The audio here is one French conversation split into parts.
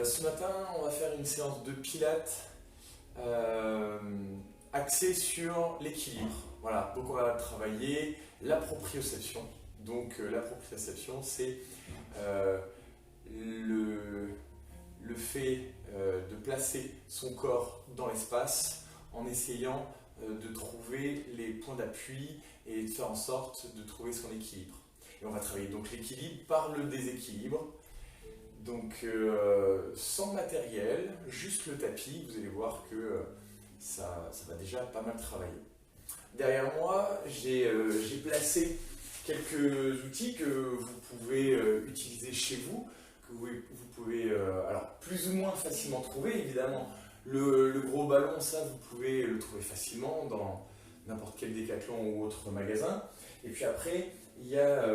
Ce matin, on va faire une séance de pilates axée sur l'équilibre. Voilà, donc on va travailler la proprioception. Donc la proprioception, c'est le fait de placer son corps dans l'espace en essayant de trouver les points d'appui et de faire en sorte de trouver son équilibre. Et on va travailler donc l'équilibre par le déséquilibre. Donc sans matériel, juste le tapis, vous allez voir que ça va déjà pas mal travailler. Derrière moi, j'ai placé quelques outils que vous pouvez utiliser chez vous, que vous pouvez alors plus ou moins facilement trouver, évidemment. Le gros ballon, ça vous pouvez le trouver facilement dans n'importe quel Décathlon ou autre magasin. Et puis après, il y a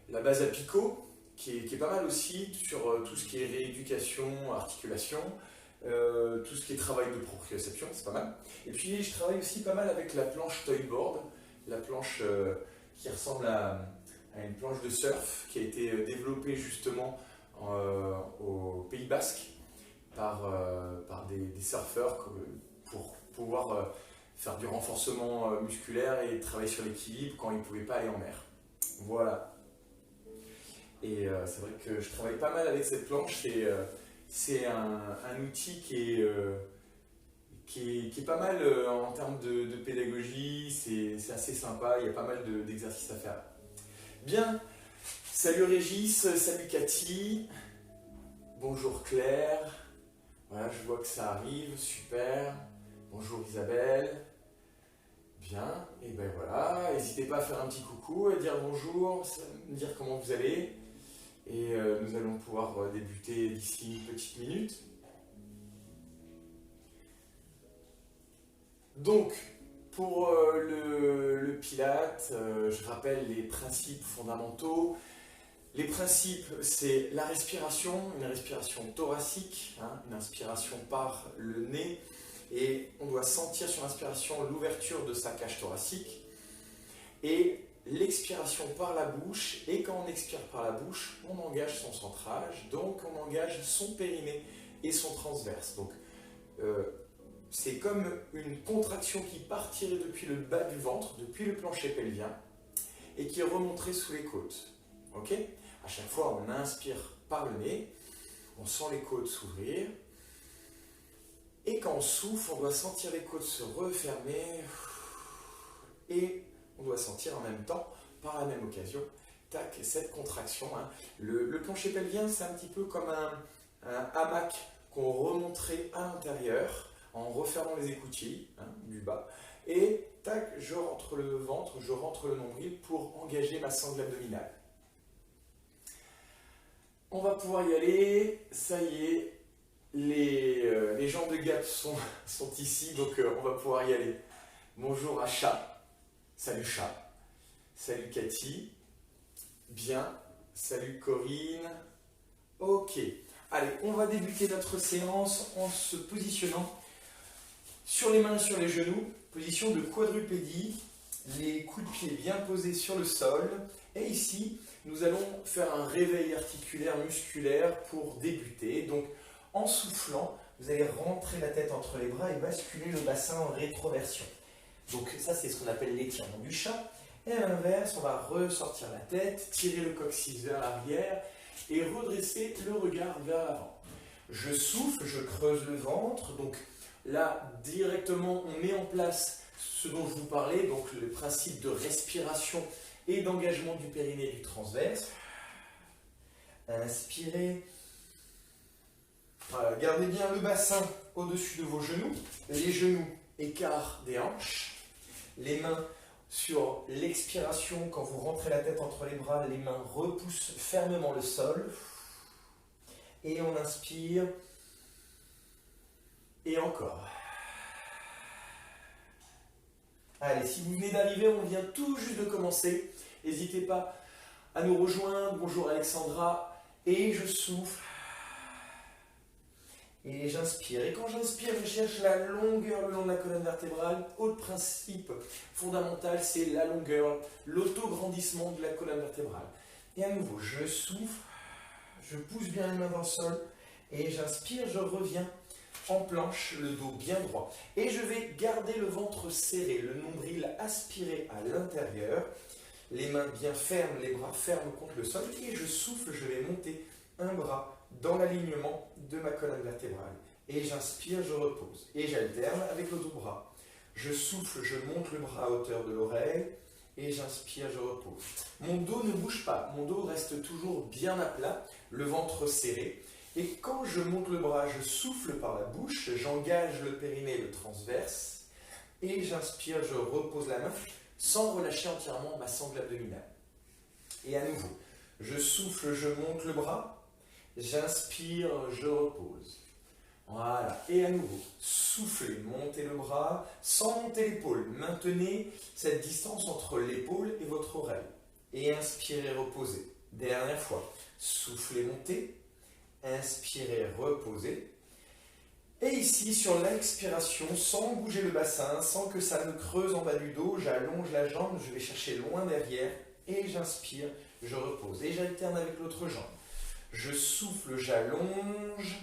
la base à picot, qui est pas mal aussi sur tout ce qui est rééducation, articulation, tout ce qui est travail de proprioception, c'est pas mal. Et puis je travaille aussi pas mal avec la planche Toyboard, la planche qui ressemble à une planche de surf qui a été développée justement au Pays Basque par des surfeurs pour pouvoir faire du renforcement musculaire et travailler sur l'équilibre quand ils ne pouvaient pas aller en mer. Voilà. Et c'est vrai que je travaille pas mal avec cette planche et c'est un outil qui est pas mal en termes de pédagogie, c'est assez sympa, il y a pas mal d'exercices à faire. Bien, salut Régis, salut Cathy, bonjour Claire, voilà je vois que ça arrive, super, bonjour Isabelle. Bien, et ben voilà, n'hésitez pas à faire un petit coucou, à dire bonjour, me dire comment vous allez. Et nous allons pouvoir débuter d'ici une petite minute. Donc, pour le Pilate, je rappelle les principes fondamentaux. Les principes, c'est la respiration, une respiration thoracique, une inspiration par le nez. Et on doit sentir sur l'inspiration l'ouverture de sa cage thoracique. Et l'expiration par la bouche, et quand on expire par la bouche, on engage son centrage, donc on engage son périnée et son transverse. Donc c'est comme une contraction qui partirait depuis le bas du ventre, depuis le plancher pelvien, et qui remonterait sous les côtes. Ok ? À chaque fois, on inspire par le nez, on sent les côtes s'ouvrir, et quand on souffle, on doit sentir les côtes se refermer, et on doit sentir en même temps, par la même occasion, tac, cette contraction. Le plancher pelvien, c'est un petit peu comme un hamac qu'on remonterait à l'intérieur en refermant les écoutilles du bas. Et tac, je rentre le ventre, je rentre le nombril pour engager ma sangle abdominale. On va pouvoir y aller, ça y est, les gens de Gap sont ici, donc on va pouvoir y aller. Bonjour à Chat. Salut Chat, salut Cathy, bien, salut Corinne, ok. Allez, on va débuter notre séance en se positionnant sur les mains et sur les genoux, position de quadrupédie, les coups de pied bien posés sur le sol. Et ici, nous allons faire un réveil articulaire musculaire pour débuter. Donc, en soufflant, vous allez rentrer la tête entre les bras et basculer le bassin en rétroversion. Donc ça, c'est ce qu'on appelle l'étirement du chat. Et à l'inverse, on va ressortir la tête, tirer le coccyx vers l'arrière et redresser le regard vers l'avant. Je souffle, je creuse le ventre. Donc là, directement, on met en place ce dont je vous parlais, donc le principe de respiration et d'engagement du périnée et du transverse. Inspirez. Voilà, gardez bien le bassin au-dessus de vos genoux. Les genoux écart des hanches. Les mains sur l'expiration, quand vous rentrez la tête entre les bras, les mains repoussent fermement le sol. Et on inspire. Et encore. Allez, si vous venez d'arriver, on vient tout juste de commencer. N'hésitez pas à nous rejoindre. Bonjour Alexandra. Et je souffle. Et j'inspire. Et quand j'inspire, je cherche la longueur le long de la colonne vertébrale. Autre principe fondamental, c'est la longueur, l'autograndissement de la colonne vertébrale. Et à nouveau, je souffle, je pousse bien les mains dans le sol. Et j'inspire, je reviens en planche, le dos bien droit. Et je vais garder le ventre serré, le nombril aspiré à l'intérieur, les mains bien fermes, les bras fermes contre le sol. Et je souffle, je vais monter un bras dans l'alignement de ma colonne vertébrale. Et j'inspire, je repose. Et j'alterne avec l'autre bras. Je souffle, je monte le bras à hauteur de l'oreille. Et j'inspire, je repose. Mon dos ne bouge pas, mon dos reste toujours bien à plat, le ventre serré. Et quand je monte le bras, je souffle par la bouche, j'engage le périnée et le transverse. Et j'inspire, je repose la main sans relâcher entièrement ma sangle abdominale. Et à nouveau, je souffle, je monte le bras. J'inspire, je repose. Voilà. Et à nouveau, soufflez, montez le bras sans monter l'épaule. Maintenez cette distance entre l'épaule et votre oreille. Et inspirez, reposez. Dernière fois. Soufflez, montez. Inspirez, reposez. Et ici, sur l'expiration, sans bouger le bassin, sans que ça me creuse en bas du dos, j'allonge la jambe, je vais chercher loin derrière. Et j'inspire, je repose. Et j'alterne avec l'autre jambe. Je souffle, j'allonge.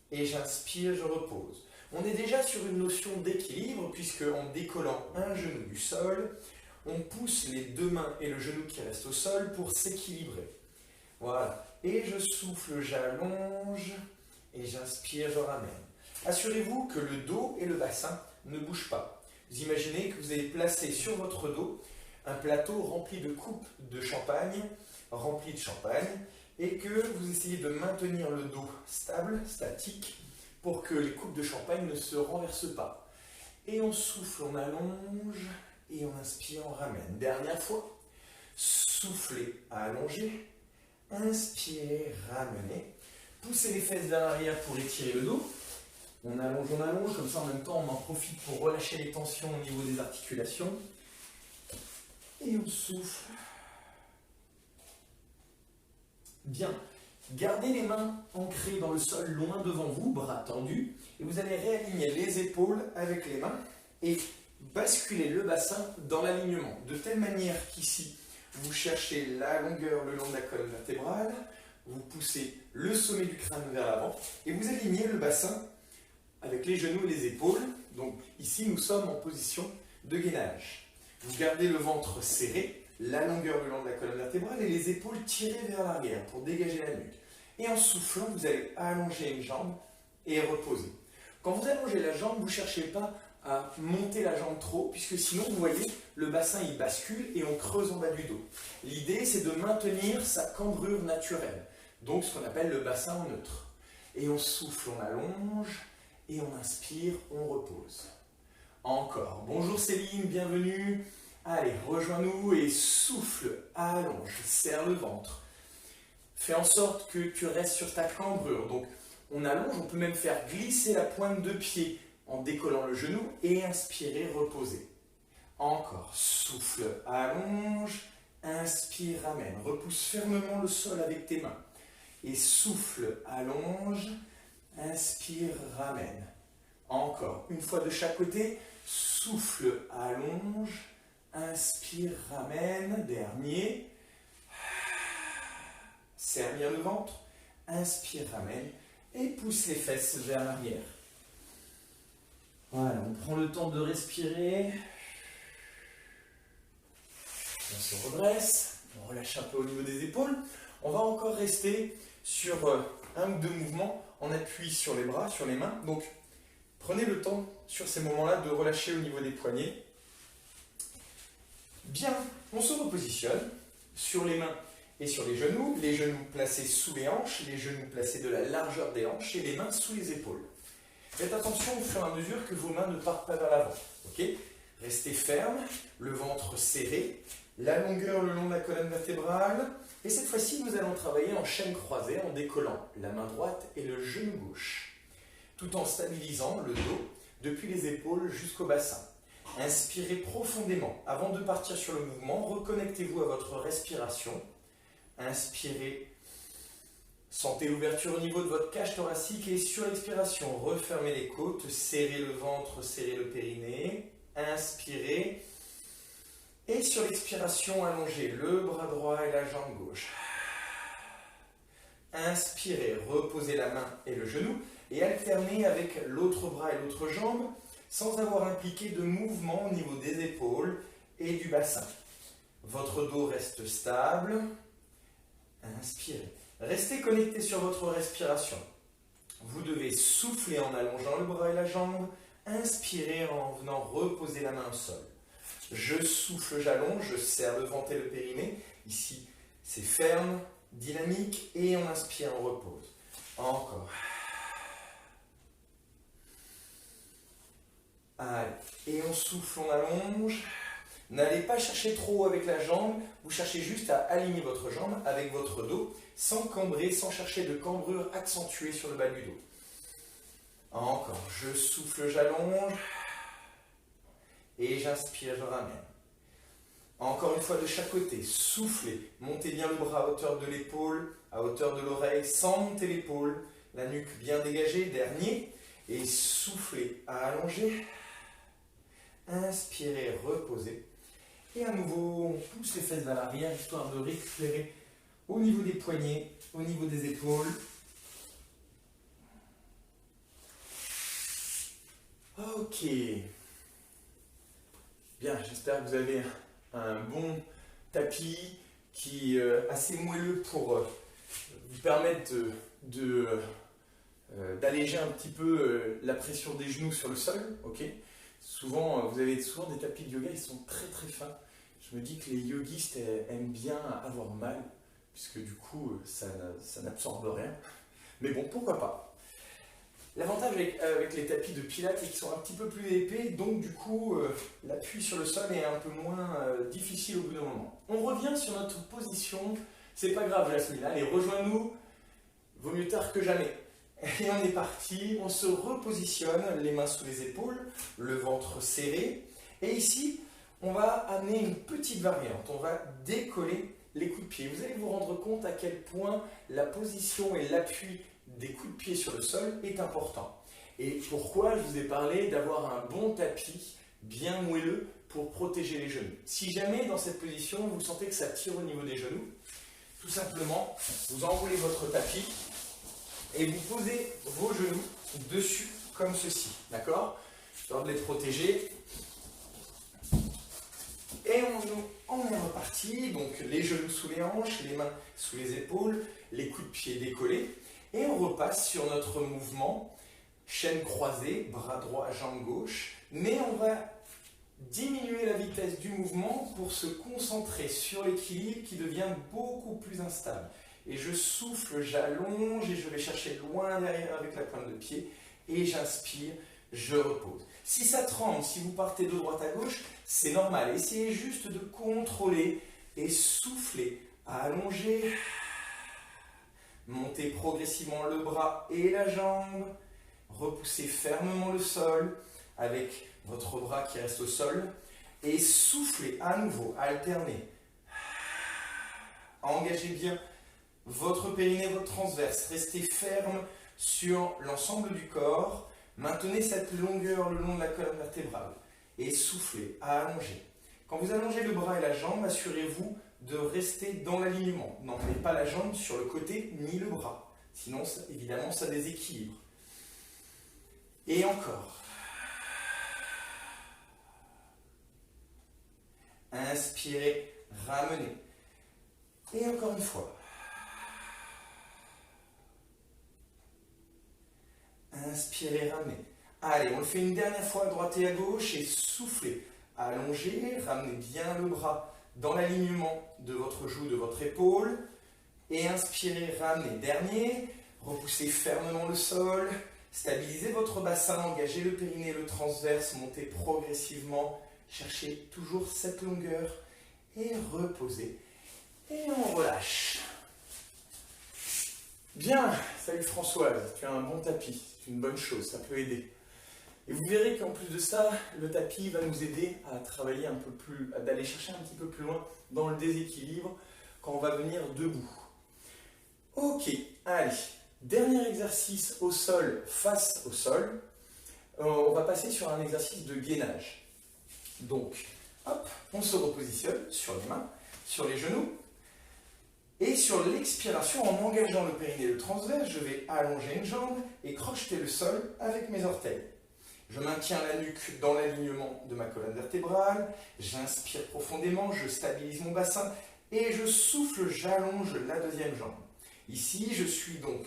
Et j'inspire, je repose. On est déjà sur une notion d'équilibre, puisque en décollant un genou du sol, on pousse les deux mains et le genou qui reste au sol pour s'équilibrer. Voilà. Et je souffle, j'allonge, et j'inspire, je ramène. Assurez-vous que le dos et le bassin ne bougent pas. Vous imaginez que vous avez placé sur votre dos un plateau rempli de coupes de champagne, et que vous essayez de maintenir le dos stable, statique, pour que les coupes de champagne ne se renversent pas. Et on souffle, on allonge, et on inspire, on ramène. Dernière fois, soufflez, allongez, inspirez, ramenez. Poussez les fesses vers l'arrière pour étirer le dos. On allonge, comme ça en même temps on en profite pour relâcher les tensions au niveau des articulations. Et on souffle. Bien, gardez les mains ancrées dans le sol loin devant vous, bras tendus, et vous allez réaligner les épaules avec les mains et basculer le bassin dans l'alignement, de telle manière qu'ici, vous cherchez la longueur le long de la colonne vertébrale, vous poussez le sommet du crâne vers l'avant et vous alignez le bassin avec les genoux et les épaules. Donc ici, nous sommes en position de gainage. Vous gardez le ventre serré, la longueur le long de la colonne vertébrale et les épaules tirées vers l'arrière pour dégager la nuque. Et en soufflant, vous allez allonger une jambe et reposer. Quand vous allongez la jambe, vous ne cherchez pas à monter la jambe trop, puisque sinon, vous voyez, le bassin il bascule et on creuse en bas du dos. L'idée, c'est de maintenir sa cambrure naturelle, donc ce qu'on appelle le bassin en neutre. Et on souffle, on allonge, et on inspire, on repose. Encore. Bonjour Céline, bienvenue. Allez, rejoins-nous et souffle, allonge, serre le ventre. Fais en sorte que tu restes sur ta cambrure. Donc, on allonge, on peut même faire glisser la pointe de pied en décollant le genou et inspirer, reposer. Encore, souffle, allonge, inspire, ramène. Repousse fermement le sol avec tes mains. Et souffle, allonge, inspire, ramène. Encore, une fois de chaque côté, souffle, allonge, inspire, ramène, dernier. Serre bien le ventre, inspire, ramène et pousse les fesses vers l'arrière. Voilà, on prend le temps de respirer. On se redresse, on relâche un peu au niveau des épaules. On va encore rester sur un ou deux mouvements en appui sur les bras, sur les mains. Donc, prenez le temps sur ces moments-là de relâcher au niveau des poignets. Bien, on se repositionne sur les mains et sur les genoux placés sous les hanches, les genoux placés de la largeur des hanches et les mains sous les épaules. Faites attention au fur et à mesure que vos mains ne partent pas vers l'avant. Okay ? Restez ferme, le ventre serré, la longueur le long de la colonne vertébrale. Et cette fois-ci, nous allons travailler en chaîne croisée en décollant la main droite et le genou gauche, tout en stabilisant le dos depuis les épaules jusqu'au bassin. Inspirez profondément. Avant de partir sur le mouvement, reconnectez-vous à votre respiration. Inspirez. Sentez l'ouverture au niveau de votre cage thoracique et sur l'expiration, refermez les côtes, serrez le ventre, serrez le périnée. Inspirez. Et sur l'expiration, allongez le bras droit et la jambe gauche. Inspirez, reposez la main et le genou et alternez avec l'autre bras et l'autre jambe sans avoir impliqué de mouvement au niveau des épaules et du bassin. Votre dos reste stable. Inspirez. Restez connecté sur votre respiration. Vous devez souffler en allongeant le bras et la jambe. Inspirez en venant reposer la main au sol. Je souffle, j'allonge, je serre le ventre et le périnée. Ici, c'est ferme, dynamique et on inspire, on repose. Encore. Allez. Et on souffle, on allonge. N'allez pas chercher trop avec la jambe, vous cherchez juste à aligner votre jambe avec votre dos, sans cambrer, sans chercher de cambrure accentuée sur le bas du dos. Encore, je souffle, j'allonge, et j'inspire, je ramène. Encore une fois de chaque côté, soufflez, montez bien le bras à hauteur de l'épaule, à hauteur de l'oreille, sans monter l'épaule, la nuque bien dégagée, dernier, et soufflez à allonger, inspirez, reposez. Et à nouveau, on pousse les fesses vers l'arrière, histoire de récupérer au niveau des poignets, au niveau des épaules. Ok. Bien, j'espère que vous avez un bon tapis qui est assez moelleux pour vous permettre d'alléger un petit peu la pression des genoux sur le sol. Ok. Souvent, vous avez souvent des tapis de yoga, ils sont très très fins. Je me dis que les yogistes aiment bien avoir mal, puisque du coup, ça n'absorbe rien. Mais bon, pourquoi pas. L'avantage avec les tapis de pilates, c'est qu'ils sont un petit peu plus épais, donc du coup, l'appui sur le sol est un peu moins difficile au bout d'un moment. On revient sur notre position. C'est pas grave, Jasmine. Allez, rejoins-nous. Vaut mieux tard que jamais. Et on est parti. On se repositionne, les mains sous les épaules, le ventre serré. Et ici, on va amener une petite variante. On va décoller les coups de pied. Vous allez vous rendre compte à quel point la position et l'appui des coups de pied sur le sol est important. Et pourquoi je vous ai parlé d'avoir un bon tapis bien moelleux pour protéger les genoux. Si jamais dans cette position, vous sentez que ça tire au niveau des genoux, tout simplement, vous enroulez votre tapis et vous posez vos genoux dessus comme ceci. D'accord? Histoire de les protéger. Et on est reparti, donc les genoux sous les hanches, les mains sous les épaules, les coups de pied décollés. Et on repasse sur notre mouvement, chaîne croisée, bras droit, jambe gauche. Mais on va diminuer la vitesse du mouvement pour se concentrer sur l'équilibre qui devient beaucoup plus instable. Et je souffle, j'allonge et je vais chercher loin derrière avec la pointe de pied. Et j'inspire, je repose. Si ça tremble, si vous partez de droite à gauche, c'est normal. Essayez juste de contrôler et souffler, allonger. Montez progressivement le bras et la jambe. Repoussez fermement le sol avec votre bras qui reste au sol. Et soufflez à nouveau, alternez. Engagez bien votre périnée, votre transverse. Restez ferme sur l'ensemble du corps. Maintenez cette longueur le long de la colonne vertébrale. Et soufflez à allonger. Quand vous allongez le bras et la jambe, assurez-vous de rester dans l'alignement. N'emmenez pas la jambe sur le côté ni le bras. Sinon, évidemment, ça déséquilibre. Et encore. Inspirez, ramenez. Et encore une fois. Inspirez, ramenez. Allez, on le fait une dernière fois à droite et à gauche et soufflez. Allongez, ramenez bien le bras dans l'alignement de votre joue, de votre épaule. Et inspirez, ramenez. Dernier, repoussez fermement le sol. Stabilisez votre bassin, engagez le périnée, le transverse, montez progressivement. Cherchez toujours cette longueur et reposez. Et on relâche. Bien, salut Françoise, tu as un bon tapis, c'est une bonne chose, ça peut aider. Et vous verrez qu'en plus de ça, le tapis va nous aider à travailler un peu plus, d'aller chercher un petit peu plus loin dans le déséquilibre quand on va venir debout. Ok, allez, dernier exercice au sol, face au sol. On va passer sur un exercice de gainage. Donc, hop, on se repositionne sur les mains, sur les genoux. Et sur l'expiration, en engageant le périnée le transverse, je vais allonger une jambe et crocheter le sol avec mes orteils. Je maintiens la nuque dans l'alignement de ma colonne vertébrale, j'inspire profondément, je stabilise mon bassin et je souffle, j'allonge la deuxième jambe. Ici, je suis donc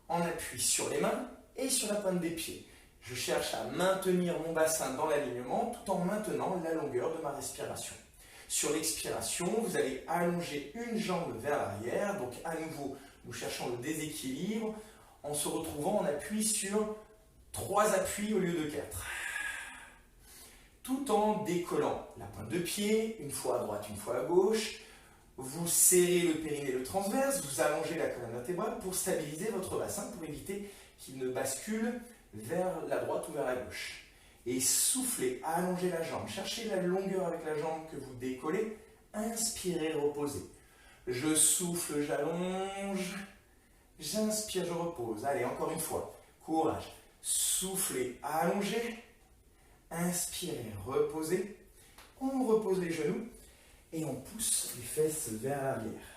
en appui sur les mains et sur la pointe des pieds. Je cherche à maintenir mon bassin dans l'alignement tout en maintenant la longueur de ma respiration. Sur l'expiration, vous allez allonger une jambe vers l'arrière. Donc à nouveau, nous cherchons le déséquilibre en se retrouvant en appui sur 3 appuis au lieu de 4. Tout en décollant la pointe de pied, une fois à droite, une fois à gauche. Vous serrez le périnée le transverse, vous allongez la colonne vertébrale pour stabiliser votre bassin, pour éviter qu'il ne bascule vers la droite ou vers la gauche. Et soufflez, allongez la jambe, cherchez la longueur avec la jambe que vous décollez, inspirez, reposez. Je souffle, j'allonge, j'inspire, je repose. Allez, encore une fois, courage. Soufflez, allongez, inspirez, reposez. On repose les genoux et on pousse les fesses vers l'arrière.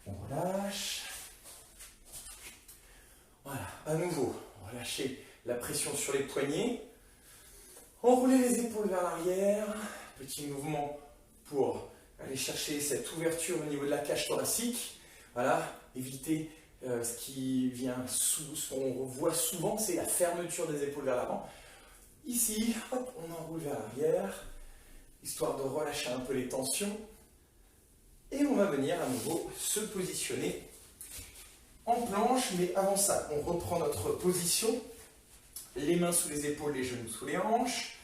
On relâche. Voilà, à nouveau, relâchez la pression sur les poignets. Enroulez les épaules vers l'arrière. Petit mouvement pour aller chercher cette ouverture au niveau de la cage thoracique. Voilà, évitez ce qui vient ce qu'on voit souvent, c'est la fermeture des épaules vers l'avant. Ici, hop, on enroule vers l'arrière, histoire de relâcher un peu les tensions. Et on va venir à nouveau se positionner en planche, mais avant ça, on reprend notre position. Les mains sous les épaules, les genoux sous les hanches.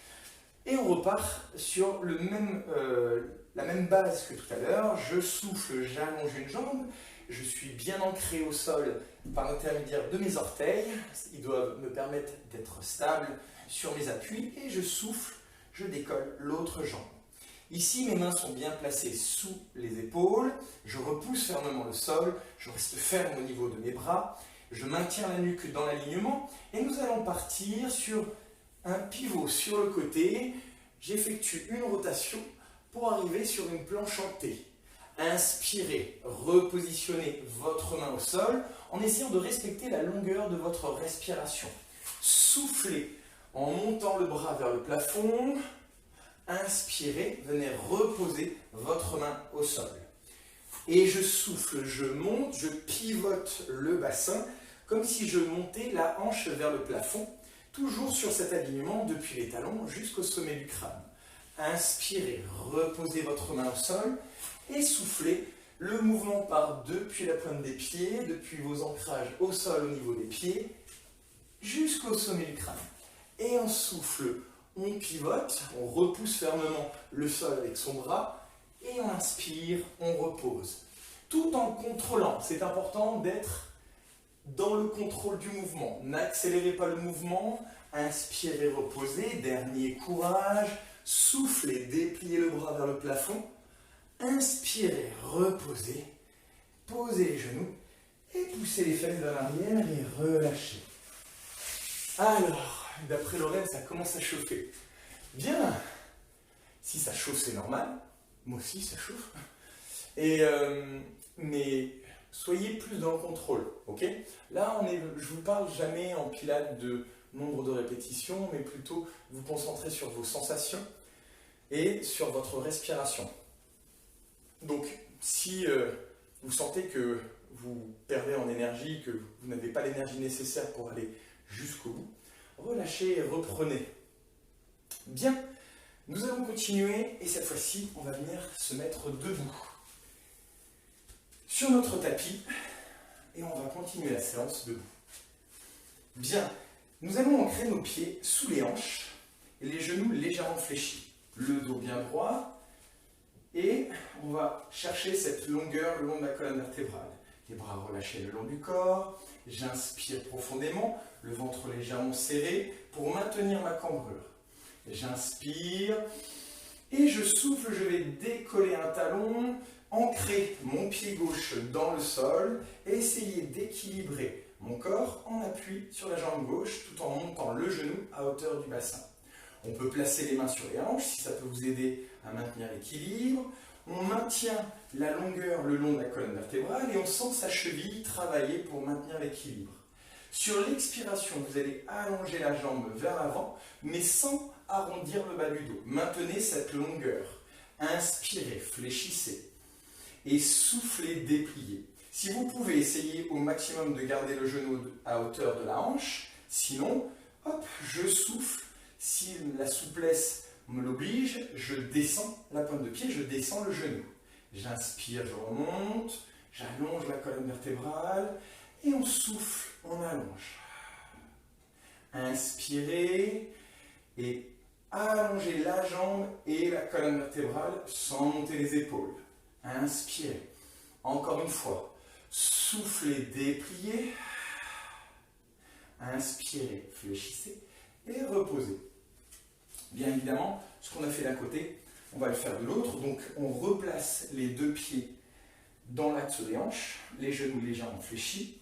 Et on repart sur la même base que tout à l'heure. Je souffle, j'allonge une jambe. Je suis bien ancré au sol par l'intermédiaire de mes orteils. Ils doivent me permettre d'être stable sur mes appuis. Et je souffle, je décolle l'autre jambe. Ici, mes mains sont bien placées sous les épaules. Je repousse fermement le sol. Je reste ferme au niveau de mes bras. Je maintiens la nuque dans l'alignement. Et nous allons partir sur un pivot sur le côté. J'effectue une rotation pour arriver sur une planche en T. Inspirez, repositionnez votre main au sol en essayant de respecter la longueur de votre respiration. Soufflez en montant le bras vers le plafond. Inspirez, venez reposer votre main au sol. Et je souffle, je monte, je pivote le bassin comme si je montais la hanche vers le plafond, toujours sur cet alignement depuis les talons jusqu'au sommet du crâne. Inspirez, reposez votre main au sol et soufflez. Le mouvement part depuis la pointe des pieds, depuis vos ancrages au sol au niveau des pieds, jusqu'au sommet du crâne. Et on souffle, on pivote, on repousse fermement le sol avec son bras, et on inspire, on repose. Tout en contrôlant, c'est important d'être dans le contrôle du mouvement. N'accélérez pas le mouvement, inspirez, reposez, dernier courage, soufflez, dépliez le bras vers le plafond, inspirez, reposez, posez les genoux et poussez les fesses vers l'arrière et relâchez. Alors, d'après l'oreille, ça commence à chauffer. Bien, si ça chauffe, c'est normal. Moi aussi, ça chauffe. Mais soyez plus dans le contrôle, ok? Là, je vous parle jamais en pilates de nombre de répétitions, mais plutôt vous concentrer sur vos sensations et sur votre respiration. Donc, si vous sentez que vous perdez en énergie, que vous n'avez pas l'énergie nécessaire pour aller jusqu'au bout, relâchez et reprenez. Bien, nous allons continuer et cette fois-ci, on va venir se mettre debout sur notre tapis et on va continuer la séance debout. Bien, nous allons ancrer nos pieds sous les hanches et les genoux légèrement fléchis, le dos bien droit et on va chercher cette longueur le long de la colonne vertébrale. Les bras relâchés le long du corps, j'inspire profondément, le ventre légèrement serré pour maintenir ma cambrure. J'inspire et je souffle, je vais décoller un talon, ancrer mon pied gauche dans le sol et essayer d'équilibrer mon corps en appui sur la jambe gauche tout en montant le genou à hauteur du bassin. On peut placer les mains sur les hanches si ça peut vous aider à maintenir l'équilibre. On maintient la longueur le long de la colonne vertébrale et on sent sa cheville travailler pour maintenir l'équilibre. Sur l'expiration, vous allez allonger la jambe vers l'avant, mais sans arrondir le bas du dos. Maintenez cette longueur. Inspirez, fléchissez. Et soufflez, dépliez. Si vous pouvez, essayer au maximum de garder le genou à hauteur de la hanche. Sinon, hop, je souffle. Si la souplesse me l'oblige, je descends la pointe de pied, je descends le genou. J'inspire, je remonte, j'allonge la colonne vertébrale et on souffle, on allonge. Inspirez et allongez la jambe et la colonne vertébrale sans monter les épaules. Inspirez. Encore une fois. Soufflez, dépliez. Inspirez, fléchissez et reposez. Bien évidemment, ce qu'on a fait d'un côté, on va le faire de l'autre. Donc, on replace les deux pieds dans l'axe des hanches, les genoux légèrement fléchis.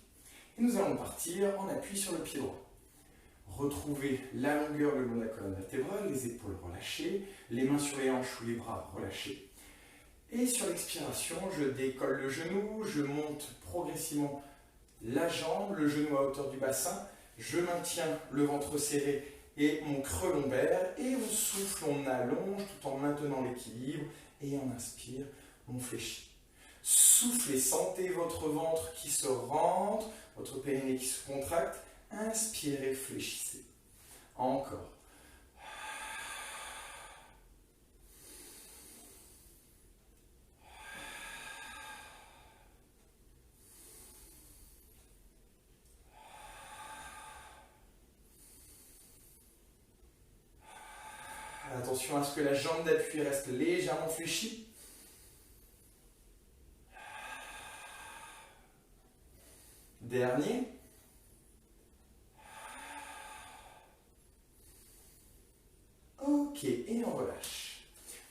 Et nous allons partir en appui sur le pied droit. Retrouvez la longueur le long de la colonne vertébrale, les épaules relâchées, les mains sur les hanches ou les bras relâchés. Et sur l'expiration, je décolle le genou, je monte progressivement la jambe, le genou à hauteur du bassin, je maintiens le ventre serré et mon creux lombaire, et on souffle, on allonge tout en maintenant l'équilibre, et on inspire, on fléchit. Soufflez, sentez votre ventre qui se rentre, votre périnée qui se contracte, inspirez, fléchissez. Encore. Attention à ce que la jambe d'appui reste légèrement fléchie. Dernier. Ok, et on relâche.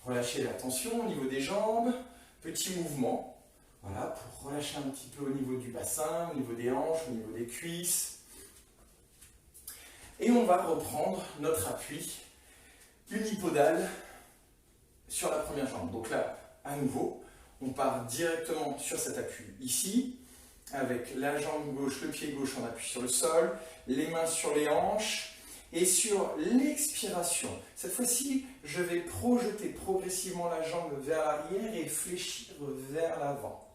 Relâchez la tension au niveau des jambes. Petit mouvement. Voilà, pour relâcher un petit peu au niveau du bassin, au niveau des hanches, au niveau des cuisses. Et on va reprendre notre appui unipodal sur la première jambe. Donc là, à nouveau, on part directement sur cet appui ici, avec la jambe gauche, le pied gauche en appui sur le sol, les mains sur les hanches, et sur l'expiration, cette fois-ci, je vais projeter progressivement la jambe vers l'arrière et fléchir vers l'avant.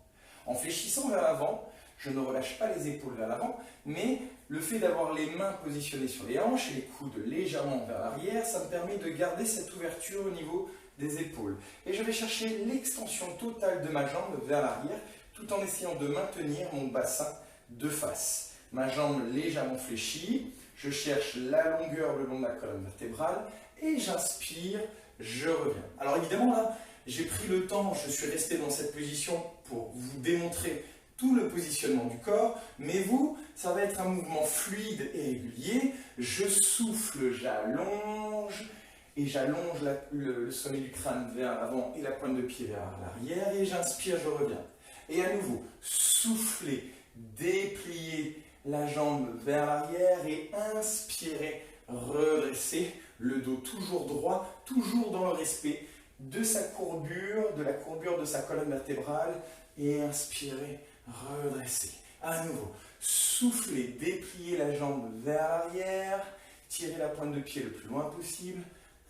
En fléchissant vers l'avant, je ne relâche pas les épaules vers l'avant, mais le fait d'avoir les mains positionnées sur les hanches et les coudes légèrement vers l'arrière, ça me permet de garder cette ouverture au niveau des épaules. Et je vais chercher l'extension totale de ma jambe vers l'arrière, tout en essayant de maintenir mon bassin de face. Ma jambe légèrement fléchie, je cherche la longueur le long de la colonne vertébrale, et j'inspire, je reviens. Alors évidemment là, j'ai pris le temps, je suis resté dans cette position pour vous démontrer tout le positionnement du corps, mais vous, ça va être un mouvement fluide et régulier. Je souffle, j'allonge, et j'allonge le sommet du crâne vers l'avant et la pointe de pied vers l'arrière, et j'inspire, je reviens. Et à nouveau, soufflez, dépliez la jambe vers l'arrière et inspirez, redressez le dos toujours droit, toujours dans le respect de sa courbure, de la courbure de sa colonne vertébrale, et inspirez, redressez. À nouveau, soufflez, dépliez la jambe vers l'arrière, tirez la pointe de pied le plus loin possible,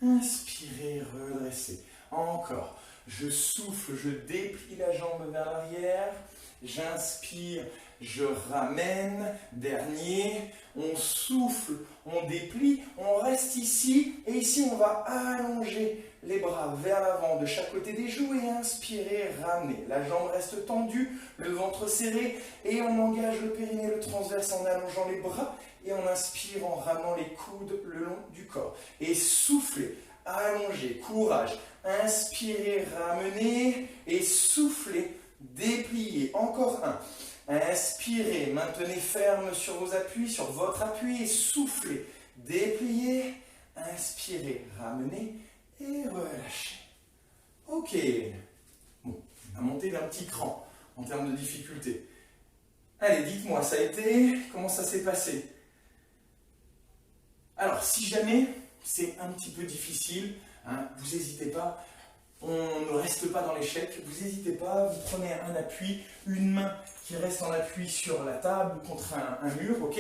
inspirez, redressez. Encore, je souffle, je déplie la jambe vers l'arrière, j'inspire, je ramène, dernier, on souffle, on déplie, on reste ici, et ici on va allonger les bras vers l'avant de chaque côté des joues et inspirer, ramener. La jambe reste tendue, le ventre serré, et on engage le périnée, le transverse en allongeant les bras, et on inspire en ramenant les coudes le long du corps. Et soufflez, allongez, courage, inspirez, ramenez, et soufflez, dépliez. Encore un. Inspirez, maintenez ferme sur vos appuis, sur votre appui, et soufflez, dépliez, inspirez, ramenez et relâchez. Ok. Bon, on a monté d'un petit cran en termes de difficulté. Allez, dites-moi, ça a été, comment ça s'est passé? Alors, si jamais c'est un petit peu difficile, hein, vous n'hésitez pas, on ne reste pas dans l'échec. Vous n'hésitez pas, vous prenez un appui, une main qui reste en appui sur la table ou contre un mur, ok?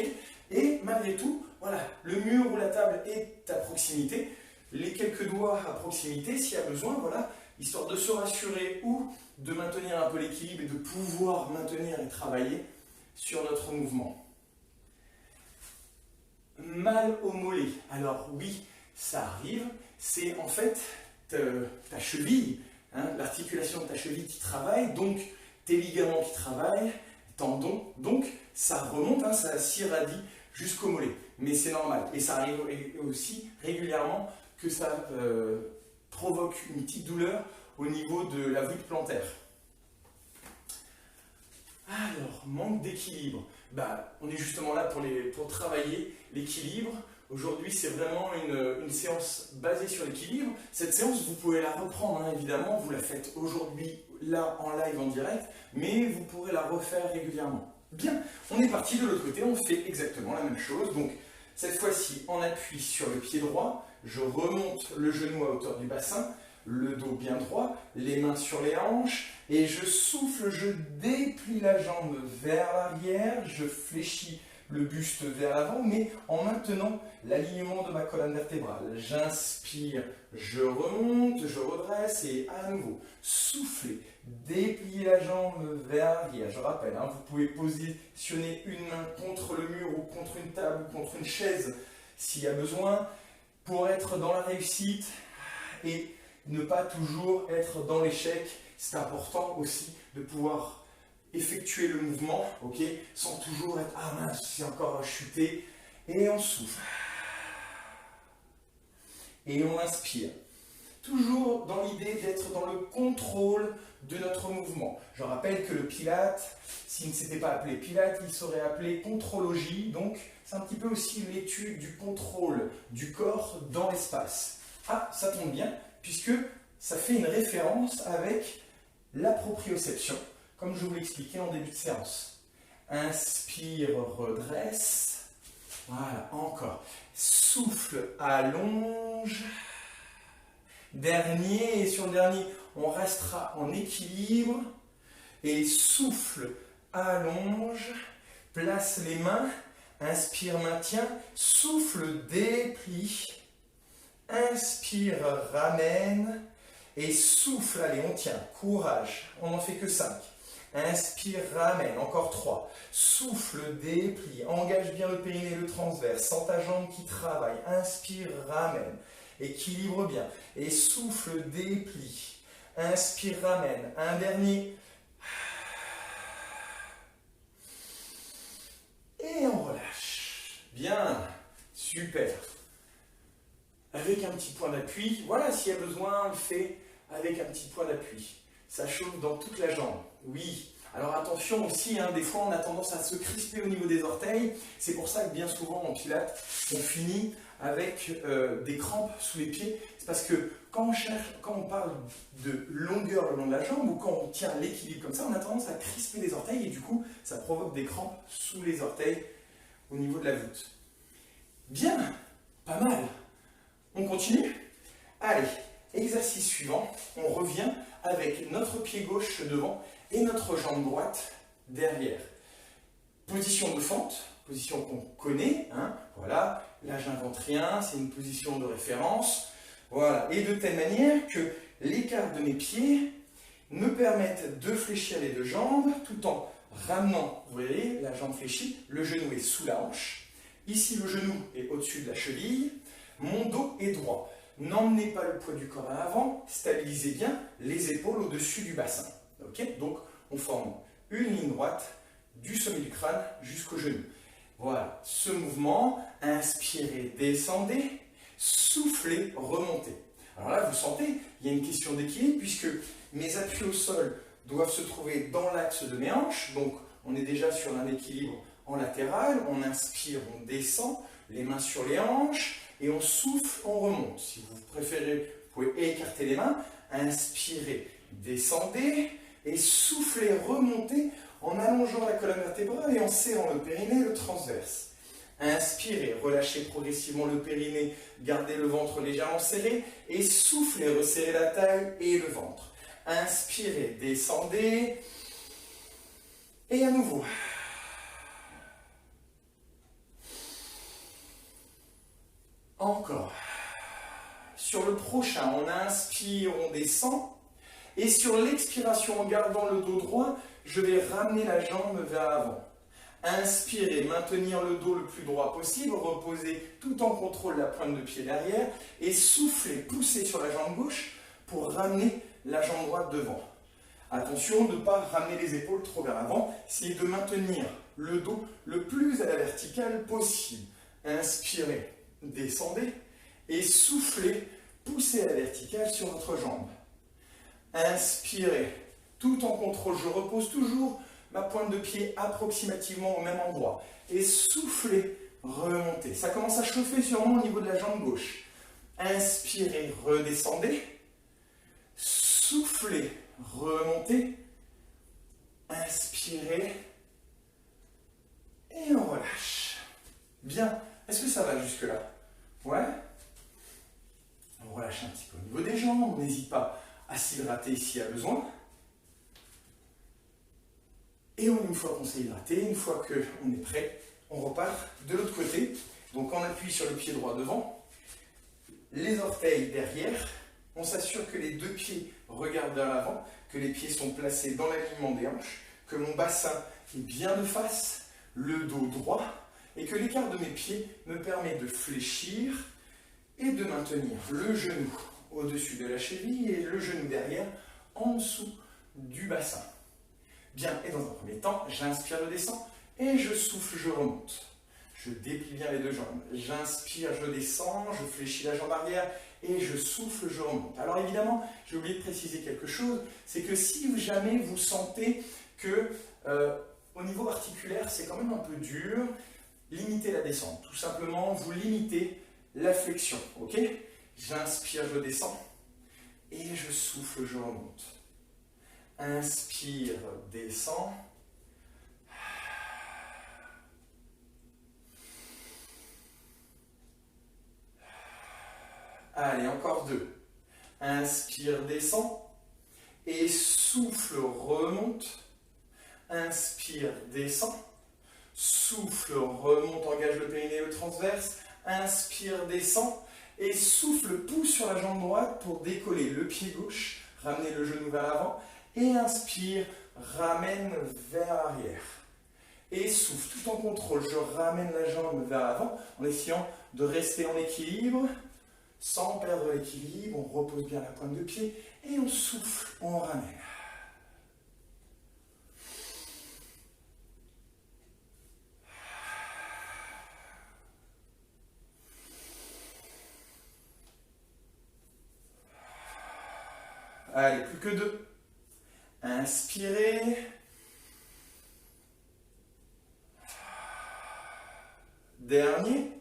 Et malgré tout, voilà, le mur ou la table est à proximité, les quelques doigts à proximité s'il y a besoin, voilà, histoire de se rassurer ou de maintenir un peu l'équilibre et de pouvoir maintenir et travailler sur notre mouvement. Mal au mollet. Alors oui, ça arrive, c'est en fait ta cheville, hein, l'articulation de ta cheville qui travaille, donc tes ligaments qui travaillent, tendons, donc ça remonte, hein, ça s'irradie jusqu'au mollet. Mais c'est normal, et ça arrive aussi régulièrement que ça provoque une petite douleur au niveau de la voûte plantaire. Alors, manque d'équilibre. Bah, on est justement là pour travailler l'équilibre. Aujourd'hui, c'est vraiment une séance basée sur l'équilibre. Cette séance, vous pouvez la reprendre, hein, évidemment. Vous la faites aujourd'hui, là, en live, en direct, mais vous pourrez la refaire régulièrement. Bien, on est parti de l'autre côté, on fait exactement la même chose. Donc, cette fois-ci, on appuie sur le pied droit, je remonte le genou à hauteur du bassin, le dos bien droit, les mains sur les hanches, et je souffle, je déplie la jambe vers l'arrière, je fléchis le buste vers l'avant, mais en maintenant l'alignement de ma colonne vertébrale. J'inspire, je remonte, je redresse, et à nouveau, soufflez, dépliez la jambe vers l'arrière. Je rappelle, hein, vous pouvez positionner une main contre le mur ou contre une table ou contre une chaise s'il y a besoin, pour être dans la réussite et ne pas toujours être dans l'échec. C'est important aussi de pouvoir effectuer le mouvement, ok, sans toujours être ah mince, j'ai encore chuté, et on souffle et on inspire, toujours dans l'idée d'être dans le contrôle de notre mouvement. Je rappelle que le Pilate, s'il ne s'était pas appelé Pilate, il serait appelé contrologie, donc c'est un petit peu aussi l'étude du contrôle du corps dans l'espace. Ah, ça tombe bien, puisque ça fait une référence avec la proprioception, comme je vous l'expliquais en début de séance. Inspire, redresse. Voilà, encore. Souffle, allonge. Dernier, et sur le dernier, on restera en équilibre. Et souffle, allonge. Place les mains. Inspire, maintient. Souffle, déplie. Inspire, ramène. Et souffle, allez, on tient. Courage. On n'en fait que 5. Inspire, ramène, encore 3. Souffle, déplie, engage bien le périnée, le transverse, sens ta jambe qui travaille. Inspire, ramène, équilibre bien. Et souffle, déplie. Inspire, ramène. Un dernier. Et on relâche. Bien, super. Avec un petit point d'appui, voilà, s'il y a besoin, on le fait avec un petit point d'appui. Ça chauffe dans toute la jambe. Oui. Alors attention aussi, hein, des fois on a tendance à se crisper au niveau des orteils. C'est pour ça que bien souvent en pilates, on finit avec des crampes sous les pieds. C'est parce que quand on parle de longueur le long de la jambe ou quand on tient l'équilibre comme ça, on a tendance à crisper les orteils et du coup, ça provoque des crampes sous les orteils au niveau de la voûte. Bien, pas mal. On continue? Allez, exercice suivant, on revient avec notre pied gauche devant et notre jambe droite derrière. Position de fente, position qu'on connaît, hein, voilà, là j'invente rien, c'est une position de référence, voilà, et de telle manière que l'écart de mes pieds me permette de fléchir les deux jambes tout en ramenant, vous voyez, la jambe fléchie, le genou est sous la hanche, ici le genou est au-dessus de la cheville, mon dos est droit. N'emmenez pas le poids du corps à l'avant, stabilisez bien les épaules au-dessus du bassin. Okay, donc, on forme une ligne droite du sommet du crâne jusqu'au genou. Voilà, ce mouvement, inspirez, descendez, soufflez, remontez. Alors là, vous sentez, il y a une question d'équilibre puisque mes appuis au sol doivent se trouver dans l'axe de mes hanches. Donc, on est déjà sur un équilibre en latéral. On inspire, on descend, les mains sur les hanches. Et on souffle, on remonte. Si vous préférez, vous pouvez écarter les mains, inspirez, descendez, et soufflez, remontez en allongeant la colonne vertébrale et en serrant le périnée, le transverse. Inspirez, relâchez progressivement le périnée, gardez le ventre légèrement serré et soufflez, resserrez la taille et le ventre. Inspirez, descendez et à nouveau. Encore. Sur le prochain, on inspire, on descend. Et sur l'expiration, en gardant le dos droit, je vais ramener la jambe vers l'avant. Inspirez, maintenir le dos le plus droit possible, reposez tout en contrôle la pointe de pied derrière. Et soufflez, poussez sur la jambe gauche pour ramener la jambe droite devant. Attention de ne pas ramener les épaules trop vers l'avant. Essayez de maintenir le dos le plus à la verticale possible. Inspirez, descendez et soufflez, poussez à la verticale sur votre jambe. Inspirez, tout en contrôle, je repose toujours ma pointe de pied approximativement au même endroit. Et soufflez, remontez. Ça commence à chauffer sûrement au niveau de la jambe gauche. Inspirez, redescendez. Soufflez, remontez. Inspirez. Et on relâche. Bien. Est-ce que ça va jusque-là? Ouais? On relâche un petit peu au niveau des jambes. On n'hésite pas à s'hydrater s'il y a besoin. Et une fois qu'on s'est hydraté, une fois qu'on est prêt, on repart de l'autre côté. Donc on appuie sur le pied droit devant, les orteils derrière. On s'assure que les deux pieds regardent vers l'avant, que les pieds sont placés dans l'alignement des hanches, que mon bassin est bien de face, le dos droit, et que l'écart de mes pieds me permet de fléchir et de maintenir le genou au-dessus de la cheville et le genou derrière en dessous du bassin. Bien, et dans un premier temps, j'inspire, je descends, et je souffle, je remonte. Je déplie bien les deux jambes. J'inspire, je descends, je fléchis la jambe arrière, et je souffle, je remonte. Alors évidemment, j'ai oublié de préciser quelque chose, c'est que si jamais vous sentez que au niveau articulaire, c'est quand même un peu dur, limitez la descente. Tout simplement, vous limitez la flexion, ok? J'inspire, je descends, et je souffle, je remonte. Inspire, descend. Allez, encore deux. Inspire, descend. Et souffle, remonte. Inspire, descend. Souffle, remonte, engage le périnée et le transverse. Inspire, descend. Et souffle, pousse sur la jambe droite pour décoller le pied gauche. Ramener le genou vers l'avant. Et inspire, ramène vers l'arrière. Et souffle, tout en contrôle, je ramène la jambe vers l'avant en essayant de rester en équilibre, sans perdre l'équilibre. On repose bien la pointe de pied et on souffle, on ramène. Allez, plus que deux. Inspirez. Dernier.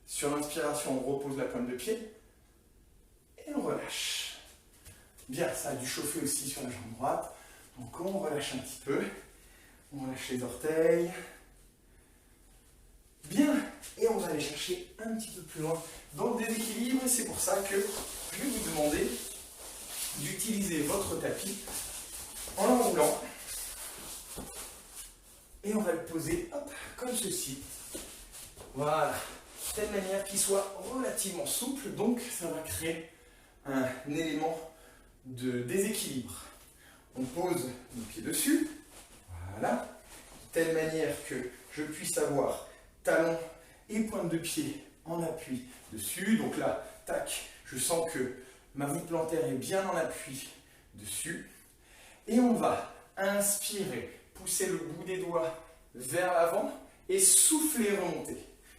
Sur l'inspiration, on repose la pointe de pied. Et on relâche. Bien, ça a dû chauffer aussi sur la jambe droite. Donc on relâche un petit peu. On relâche les orteils. Bien, et on va aller chercher un petit peu plus loin dans le déséquilibre. C'est pour ça que je vais vous demander d'utiliser votre tapis en l'enroulant. Et on va le poser hop, comme ceci. Voilà, de telle manière qu'il soit relativement souple. Donc ça va créer un élément de déséquilibre. On pose nos pieds dessus. Voilà, de telle manière que je puisse avoir talons et pointe de pied en appui dessus. Donc là, tac, je sens que ma voûte plantaire est bien en appui dessus. Et on va inspirer, pousser le bout des doigts vers l'avant et souffler, remonter.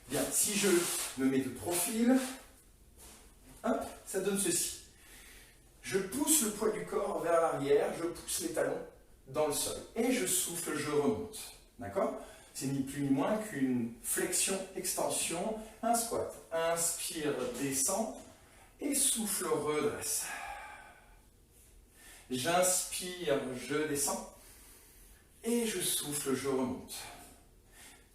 Bien, si je me mets de profil, hop, ça donne ceci. Je pousse le poids du corps vers l'arrière, je pousse les talons dans le sol. Et je souffle, je remonte. D'accord ? C'est ni plus ni moins qu'une flexion-extension, un squat. Inspire, descend et souffle, redresse. J'inspire, je descends. et je souffle, je remonte.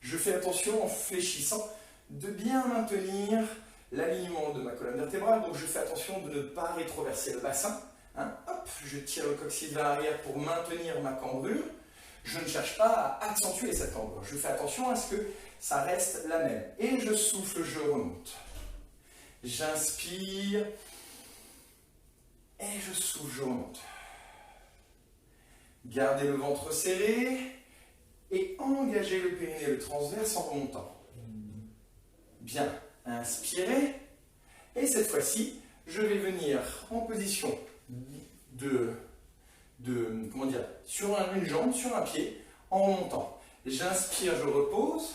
Je fais attention en fléchissant de bien maintenir l'alignement de ma colonne vertébrale, donc je fais attention de ne pas rétroverser le bassin. Hein, hop, je tire le coccyx vers l'arrière pour maintenir ma cambrure. Je ne cherche pas à accentuer cette cambrure. Je fais attention à ce que ça reste la même. Et je souffle, je remonte. J'inspire. Et je souffle, je remonte. Gardez le ventre serré. Et engagez le périnée et le transverse en remontant. Bien. Inspirez. Et cette fois-ci, je vais venir en position sur une jambe, sur un pied, en remontant. J'inspire, je repose,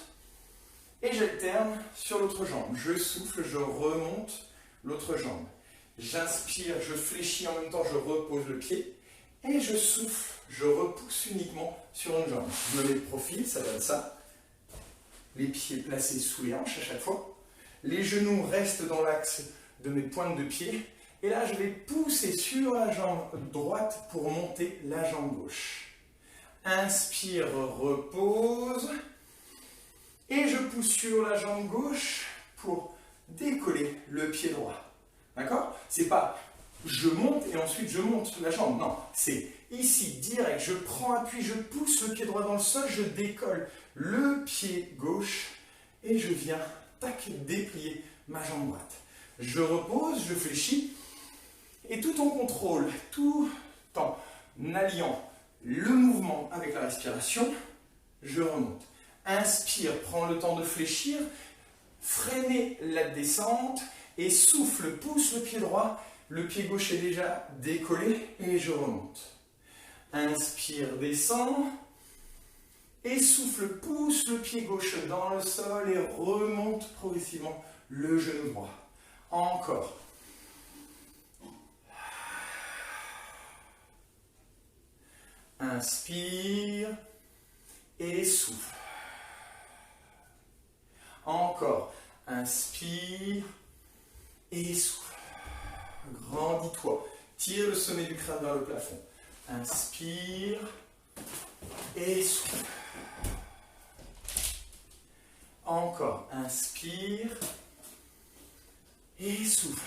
et j'alterne sur l'autre jambe. Je souffle, je remonte l'autre jambe. J'inspire, je fléchis en même temps, je repose le pied, et je souffle, je repousse uniquement sur une jambe. Je me mets de profil, ça donne ça. Les pieds placés sous les hanches à chaque fois. Les genoux restent dans l'axe de mes pointes de pied. Et là, je vais pousser sur la jambe droite pour monter la jambe gauche. Inspire, repose. Et je pousse sur la jambe gauche pour décoller le pied droit. D'accord? C'est pas je monte et ensuite je monte la jambe. Non, c'est ici, direct. Je prends appui, je pousse le pied droit dans le sol, je décolle le pied gauche et je viens, tac, déplier ma jambe droite. Je repose, je fléchis. Et tout en contrôle, tout en alliant le mouvement avec la respiration, je remonte. Inspire, prends le temps de fléchir, freinez la descente et souffle, pousse le pied droit, le pied gauche est déjà décollé et je remonte. Inspire, descend et souffle, pousse le pied gauche dans le sol et remonte progressivement le genou droit. Encore. Inspire et souffle. Encore. Inspire et souffle. Grandis-toi. Tire le sommet du crâne vers le plafond. Inspire et souffle. Encore. Inspire et souffle.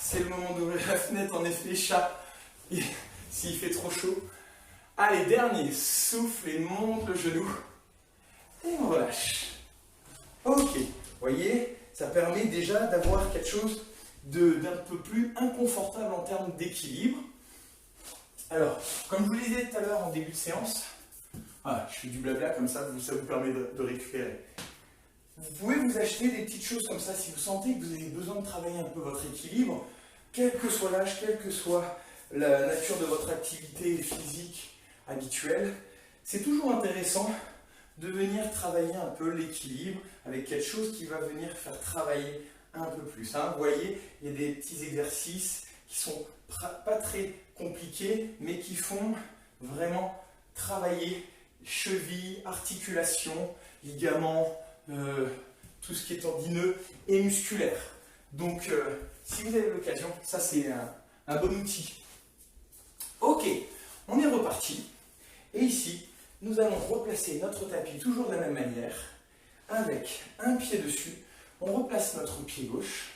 C'est le moment d'ouvrir la fenêtre, en effet, chat. S'il fait trop chaud. Allez, dernier, souffle et monte le genou. Et on relâche. Ok, vous voyez, ça permet déjà d'avoir quelque chose d'un peu plus inconfortable en termes d'équilibre. Alors, comme je vous le disais tout à l'heure en début de séance, voilà, je fais du blabla comme ça vous permet de récupérer. Vous pouvez vous acheter des petites choses comme ça si vous sentez que vous avez besoin de travailler un peu votre équilibre, quel que soit l'âge, quelle que soit la nature de votre activité physique habituelle. C'est toujours intéressant de venir travailler un peu l'équilibre avec quelque chose qui va venir faire travailler un peu plus. Hein. Vous voyez, il y a des petits exercices qui sont pas très compliqués, mais qui font vraiment travailler cheville, articulation, ligaments, tout ce qui est tendineux et musculaire. Donc, si vous avez l'occasion, ça c'est un bon outil. Ok, on est reparti. Et ici, nous allons replacer notre tapis toujours de la même manière, avec un pied dessus. On replace notre pied gauche.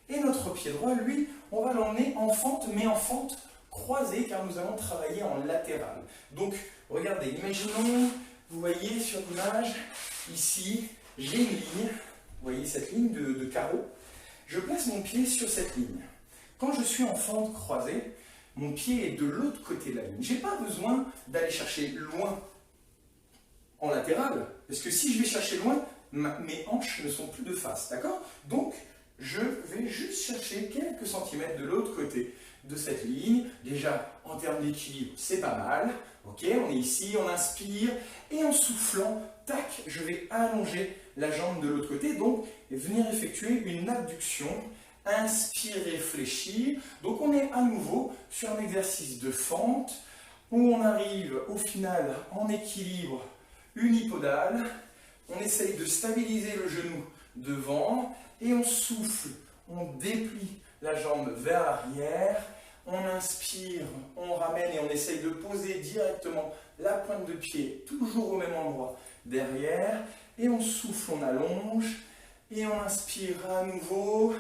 Et notre pied droit, lui, on va l'emmener en fente, mais en fente croisée, car nous allons travailler en latéral. Donc, regardez, imaginons, vous voyez sur l'image, ici, j'ai une ligne, vous voyez cette ligne de carreau. Je place mon pied sur cette ligne. Quand je suis en fente croisée, mon pied est de l'autre côté de la ligne. Je n'ai pas besoin d'aller chercher loin en latéral, parce que si je vais chercher loin, mes hanches ne sont plus de face, d'accord? Donc, je vais juste chercher quelques centimètres de l'autre côté de cette ligne. Déjà, en termes d'équilibre, c'est pas mal. Ok, on est ici, on inspire, et en soufflant, tac, je vais allonger la jambe de l'autre côté, donc venir effectuer une abduction. Inspirer, fléchir. Donc on est à nouveau sur un exercice de fente où on arrive au final en équilibre unipodal. On essaye de stabiliser le genou devant et on souffle. On déplie la jambe vers l'arrière. On inspire, on ramène et on essaye de poser directement la pointe de pied, toujours au même endroit, derrière. Et on souffle, on allonge. Et on inspire à nouveau.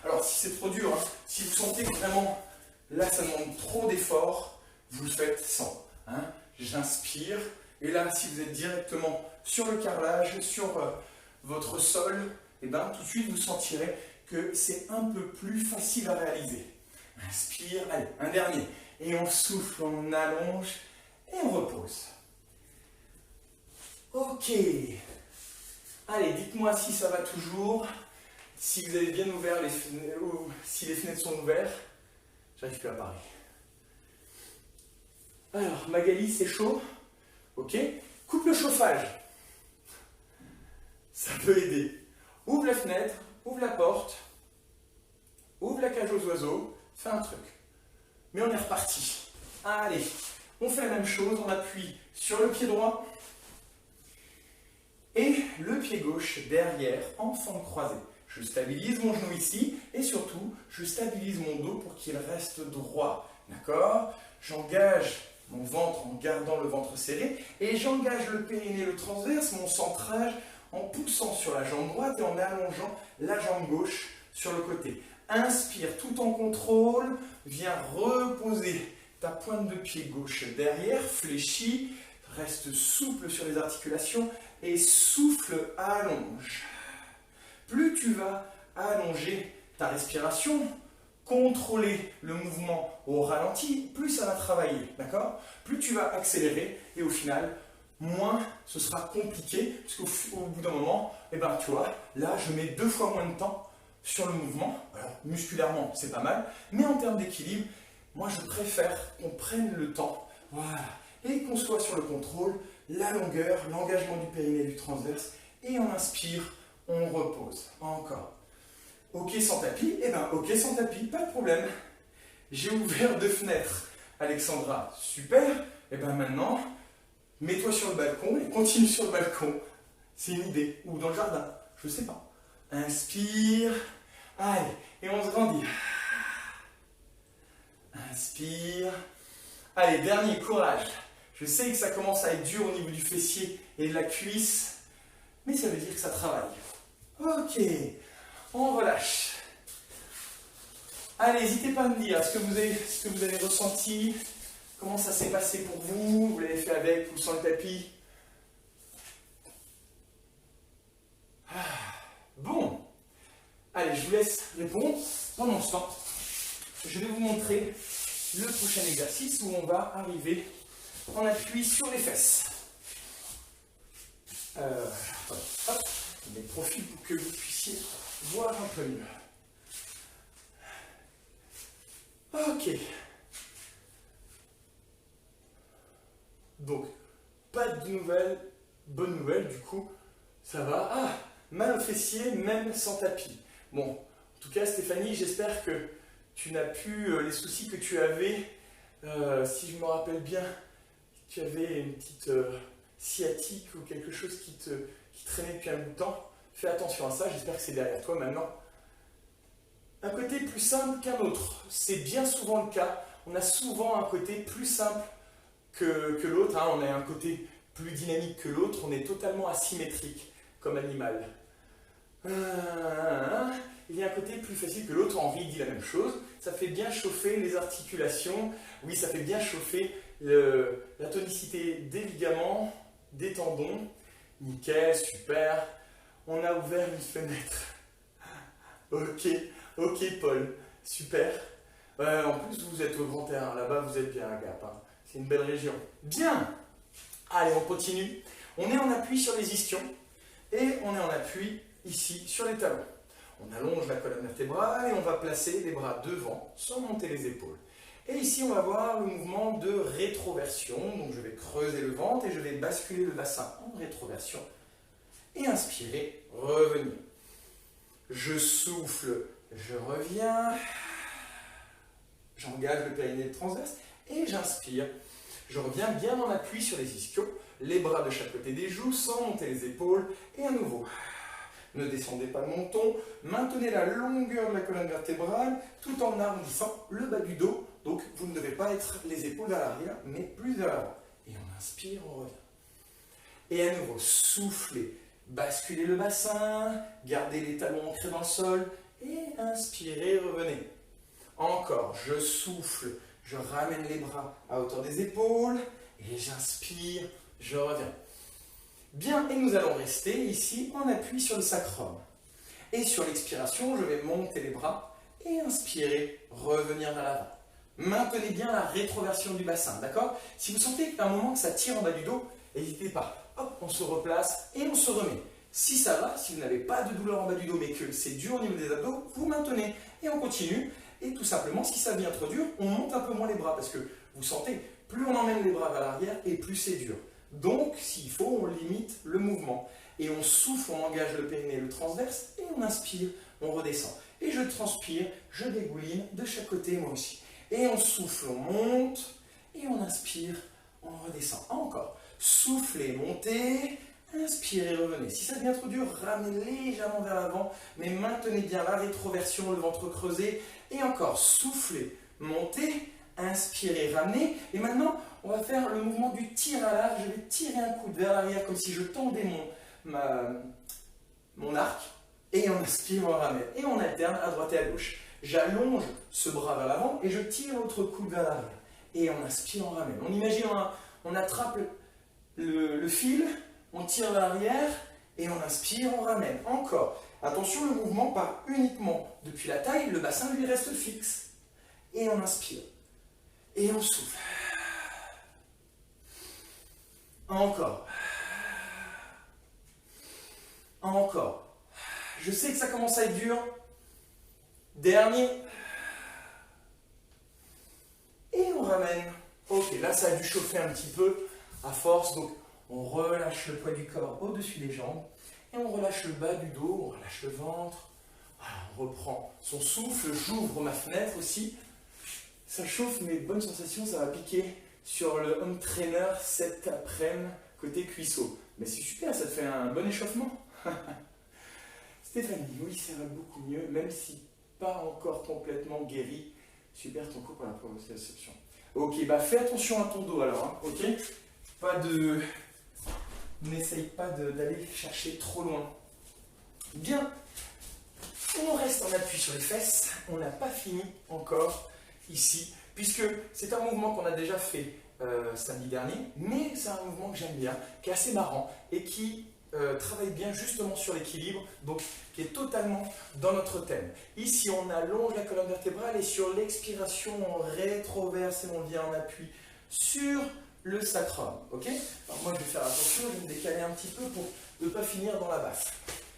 Alors si c'est trop dur, hein, si vous sentez que vraiment, là ça demande trop d'efforts, vous le faites sans. Hein. J'inspire. Et là, si vous êtes directement sur le carrelage, sur votre sol, et bien tout de suite vous sentirez que c'est un peu plus facile à réaliser. Inspire, allez, un dernier. Et on souffle, on allonge et on repose. Ok. Allez, dites-moi si ça va toujours, si vous avez bien ouvert les fenêtres, ou si les fenêtres sont ouvertes. J'arrive plus à parler. Alors, Magali, c'est chaud. Ok. Coupe le chauffage. Ça peut aider. Ouvre la fenêtre, ouvre la porte, ouvre la cage aux oiseaux, fais un truc. Mais on est reparti. Allez, on fait la même chose, on appuie sur le pied droit et le pied gauche derrière en fente croisée. Je stabilise mon genou ici et surtout, je stabilise mon dos pour qu'il reste droit. D'accord? J'engage mon ventre en gardant le ventre serré et j'engage le périnée, le transverse, mon centrage en poussant sur la jambe droite et en allongeant la jambe gauche sur le côté. Inspire tout en contrôle, viens reposer ta pointe de pied gauche derrière, fléchis, reste souple sur les articulations et souffle, allonge. Plus tu vas allonger ta respiration, contrôler le mouvement au ralenti, plus ça va travailler, d'accord? Plus tu vas accélérer et au final, moins ce sera compliqué, parce qu'au bout d'un moment, eh ben, tu vois, là je mets 2 fois moins de temps sur le mouvement. Alors musculairement c'est pas mal, mais en termes d'équilibre, moi je préfère qu'on prenne le temps, voilà, et qu'on soit sur le contrôle, la longueur, l'engagement du périnée, du transverse, et on inspire, on repose, encore. Ok sans tapis, eh bien ok sans tapis, pas de problème. J'ai ouvert 2 fenêtres, Alexandra, super, et bien maintenant, mets-toi sur le balcon et continue sur le balcon. C'est une idée. Ou dans le jardin. Je sais pas. Inspire. Allez. Et on se grandit. Inspire. Allez, dernier, courage. Je sais que ça commence à être dur au niveau du fessier et de la cuisse. Mais ça veut dire que ça travaille. Ok. On relâche. Allez, n'hésitez pas à me dire ce que vous avez ressenti. Comment ça s'est passé pour vous? Vous l'avez fait avec ou sans le tapis? Bon. Allez, je vous laisse répondre. Pendant ce temps, je vais vous montrer le prochain exercice où on va arriver en appui sur les fesses. Hop, je les profils pour que vous puissiez voir un peu mieux. Ok. Donc, pas de nouvelles, bonne nouvelle, du coup, ça va. Ah, mal au fessier, même sans tapis. Bon, en tout cas, Stéphanie, j'espère que tu n'as plus les soucis que tu avais. Si je me rappelle bien, tu avais une petite sciatique ou quelque chose qui traînait depuis un bout de temps. Fais attention à ça, j'espère que c'est derrière toi maintenant. Un côté plus simple qu'un autre, c'est bien souvent le cas. On a souvent un côté plus simple que l'autre, hein. On a un côté plus dynamique que l'autre, on est totalement asymétrique comme animal. Il y a un côté plus facile que l'autre, Henri dit la même chose, ça fait bien chauffer les articulations, oui ça fait bien chauffer la tonicité des ligaments, des tendons, nickel, super, on a ouvert une fenêtre, ok Paul, super, en plus vous êtes au grand terrain, là-bas vous êtes bien à Gap, hein. C'est une belle région. Bien. Allez, on continue. On est en appui sur les ischions et on est en appui ici sur les talons. On allonge la colonne vertébrale et on va placer les bras devant sans monter les épaules. Et ici, on va voir le mouvement de rétroversion. Donc, je vais creuser le ventre et je vais basculer le bassin en rétroversion. Et inspirer, revenir. Je souffle, je reviens. J'engage le périnée transverse et j'inspire. Je reviens bien en appui sur les ischios, les bras de chaque côté des joues sans monter les épaules. Et à nouveau, Ne descendez pas le menton. Maintenez la longueur de la colonne vertébrale tout en arrondissant le bas du dos. Donc, vous ne devez pas être les épaules vers l'arrière, mais plus vers l'avant. Et on inspire, on revient. Et à nouveau, soufflez. Basculez le bassin. Gardez les talons ancrés dans le sol. Et inspirez, revenez. Encore, je souffle. Je ramène les bras à hauteur des épaules. Et j'inspire, je reviens. Bien, et nous allons rester ici en appui sur le sacrum. Et sur l'expiration, je vais monter les bras et inspirer, revenir vers l'avant. Maintenez bien la rétroversion du bassin, d'accord? Si vous sentez qu'à un moment que ça tire en bas du dos, n'hésitez pas. Hop, on se replace et on se remet. Si ça va, si vous n'avez pas de douleur en bas du dos, mais que c'est dur au niveau des abdos, vous maintenez et on continue. Et tout simplement, si ça devient trop dur, on monte un peu moins les bras parce que vous sentez, plus on emmène les bras vers l'arrière et plus c'est dur. Donc, s'il faut, on limite le mouvement. Et on souffle, on engage le périnée et le transverse, et on inspire, on redescend. Et je transpire, je dégouline de chaque côté, moi aussi. Et on souffle, on monte, et on inspire, on redescend. Encore. Soufflez, montez, inspirez, revenez. Si ça devient trop dur, ramenez légèrement vers l'avant, mais maintenez bien la rétroversion, le ventre creusé. Et encore, soufflez, montez, inspirez, ramenez. Et maintenant, on va faire le mouvement du tir à l'arc. Je vais tirer un coude vers l'arrière comme si je tendais mon arc. Et on inspire, on ramène. Et on alterne à droite et à gauche. J'allonge ce bras vers l'avant et je tire l'autre coude vers l'arrière. Et on inspire, on ramène. On imagine, on attrape le fil, on tire vers l'arrière et on inspire, on ramène. Encore. Attention, le mouvement part uniquement depuis la taille, le bassin lui reste fixe. Et on inspire. Et on souffle. Encore. Encore. Je sais que ça commence à être dur. Dernier. Et on ramène. Ok, là ça a dû chauffer un petit peu à force. Donc on relâche le poids du corps au-dessus des jambes. Et on relâche le bas du dos, on relâche le ventre. Voilà, on reprend son souffle. J'ouvre ma fenêtre aussi. Ça chauffe, mais bonne sensation, ça va piquer sur le home trainer cet après-midi côté cuisseau. Mais c'est super, ça te fait un bon échauffement. Stéphanie, oui, ça va beaucoup mieux, même si pas encore complètement guéri. Super ton cours pour la proprioception. Ok, bah fais attention à ton dos alors, hein, ok? N'essaye pas d'aller chercher trop loin. Bien, on reste en appui sur les fesses, on n'a pas fini encore ici, puisque c'est un mouvement qu'on a déjà fait samedi dernier, mais c'est un mouvement que j'aime bien, qui est assez marrant et qui travaille bien justement sur l'équilibre, donc qui est totalement dans notre thème. Ici, on allonge la colonne vertébrale et sur l'expiration, on rétroverse et on vient en appui sur le sacrum. Ok? Alors moi, je vais faire attention, je vais me décaler un petit peu pour ne pas finir dans la basse.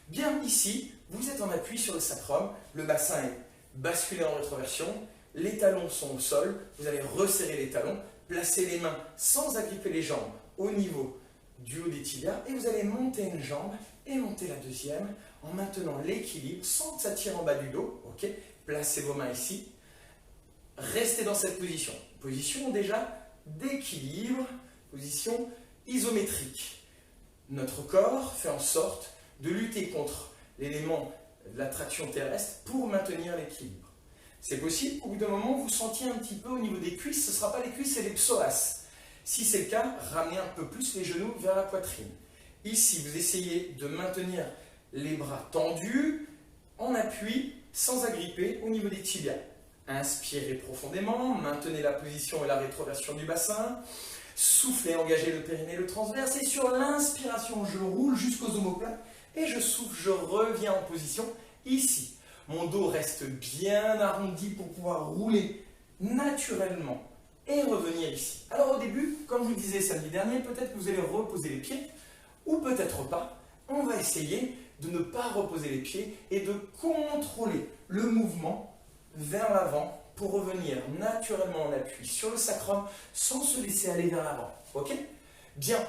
Bien ici, vous êtes en appui sur le sacrum, le bassin est basculé en rétroversion, les talons sont au sol, vous allez resserrer les talons, placer les mains sans agripper les jambes au niveau du haut des tibias et vous allez monter une jambe et monter la deuxième en maintenant l'équilibre sans que ça tire en bas du dos. Ok, placez vos mains ici, restez dans cette position. Position déjà d'équilibre, position isométrique. Notre corps fait en sorte de lutter contre l'élément de l'attraction terrestre pour maintenir l'équilibre. C'est possible qu'au bout d'un moment, vous sentiez un petit peu au niveau des cuisses, ce ne sera pas les cuisses, c'est les psoas. Si c'est le cas, ramenez un peu plus les genoux vers la poitrine. Ici, vous essayez de maintenir les bras tendus, en appui, sans agripper au niveau des tibias. Inspirez profondément, maintenez la position et la rétroversion du bassin. Soufflez, engagez le périnée, le transverse. Et sur l'inspiration, je roule jusqu'aux omoplates. Et je souffle, je reviens en position ici. Mon dos reste bien arrondi pour pouvoir rouler naturellement et revenir ici. Alors au début, comme je vous disais samedi dernier, peut-être que vous allez reposer les pieds ou peut-être pas. On va essayer de ne pas reposer les pieds et de contrôler le mouvement vers l'avant pour revenir naturellement en appui sur le sacrum sans se laisser aller vers l'avant. Ok? Bien.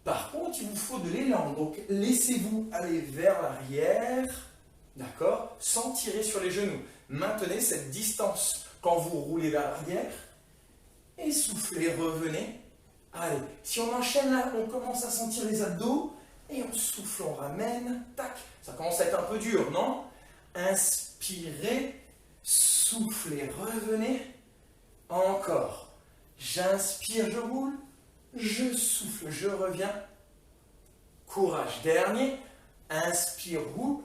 Par contre, il vous faut de l'élan. Donc laissez-vous aller vers l'arrière. D'accord? Sans tirer sur les genoux. Maintenez cette distance quand vous roulez vers l'arrière. Et soufflez, revenez. Allez, si on enchaîne là, on commence à sentir les abdos. Et on souffle, on ramène. Tac. Ça commence à être un peu dur, non? Inspirez, soufflez, revenez. Encore. J'inspire, je roule. Je souffle, je reviens. Courage. Dernier. Inspire, roule.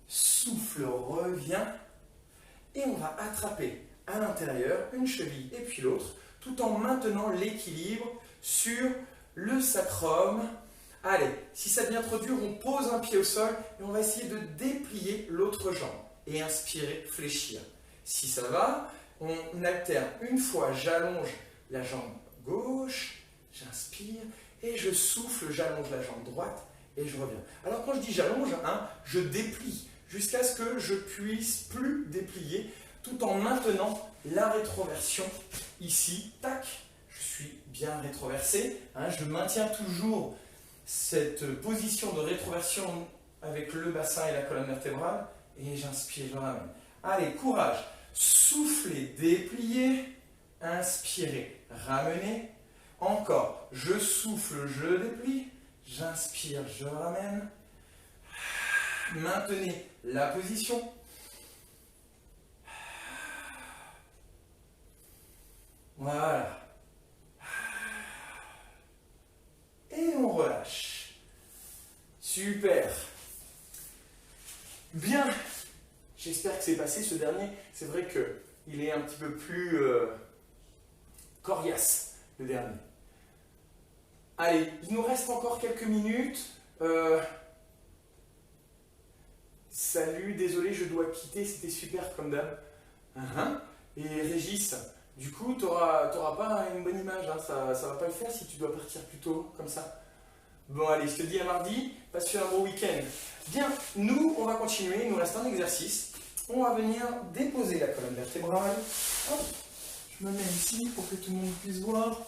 Souffle, reviens. Et on va attraper à l'intérieur une cheville et puis l'autre, tout en maintenant l'équilibre sur le sacrum. Allez, si ça devient trop dur, on pose un pied au sol et on va essayer de déplier l'autre jambe. Et inspirer, fléchir. Si ça va, on alterne. Une fois, j'allonge la jambe gauche, j'inspire et je souffle, j'allonge la jambe droite et je reviens. Alors quand je dis j'allonge, je déplie jusqu'à ce que je puisse plus déplier tout en maintenant la rétroversion ici. Tac, je suis bien rétroversé. Je maintiens toujours cette position de rétroversion avec le bassin et la colonne vertébrale. Et j'inspire, je ramène. Allez, courage. Soufflez, dépliez. Inspirez, ramenez. Encore. Je souffle, je déplie. J'inspire, je ramène. Maintenez la position. Voilà. Et on relâche. Super. Bien. J'espère que c'est passé ce dernier. C'est vrai qu'il est un petit peu plus coriace, le dernier. Allez, il nous reste encore quelques minutes. Salut, désolé, je dois quitter. C'était super comme d'hab. Et Régis, du coup, tu n'auras pas une bonne image. Ça ne va pas le faire si tu dois partir plus tôt, comme ça. Bon, allez, je te dis à mardi. Passe un bon week-end. Bien, nous, on va continuer. Il nous reste un exercice. On va venir déposer la colonne vertébrale. Hop, je me mets ici pour que tout le monde puisse voir.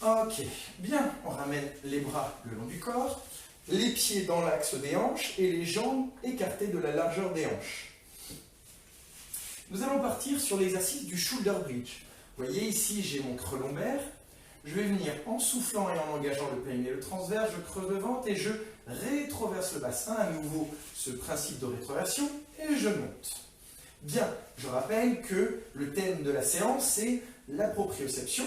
Ok, bien, on ramène les bras le long du corps, les pieds dans l'axe des hanches et les jambes écartées de la largeur des hanches. Nous allons partir sur l'exercice du shoulder bridge. Vous voyez ici, j'ai mon creux lombaire. Je vais venir en soufflant et en engageant le périnée et le transverse, je creuse le ventre et je rétroverse le bassin. À nouveau, ce principe de rétroversion et je monte. Bien, je rappelle que le thème de la séance, c'est la proprioception.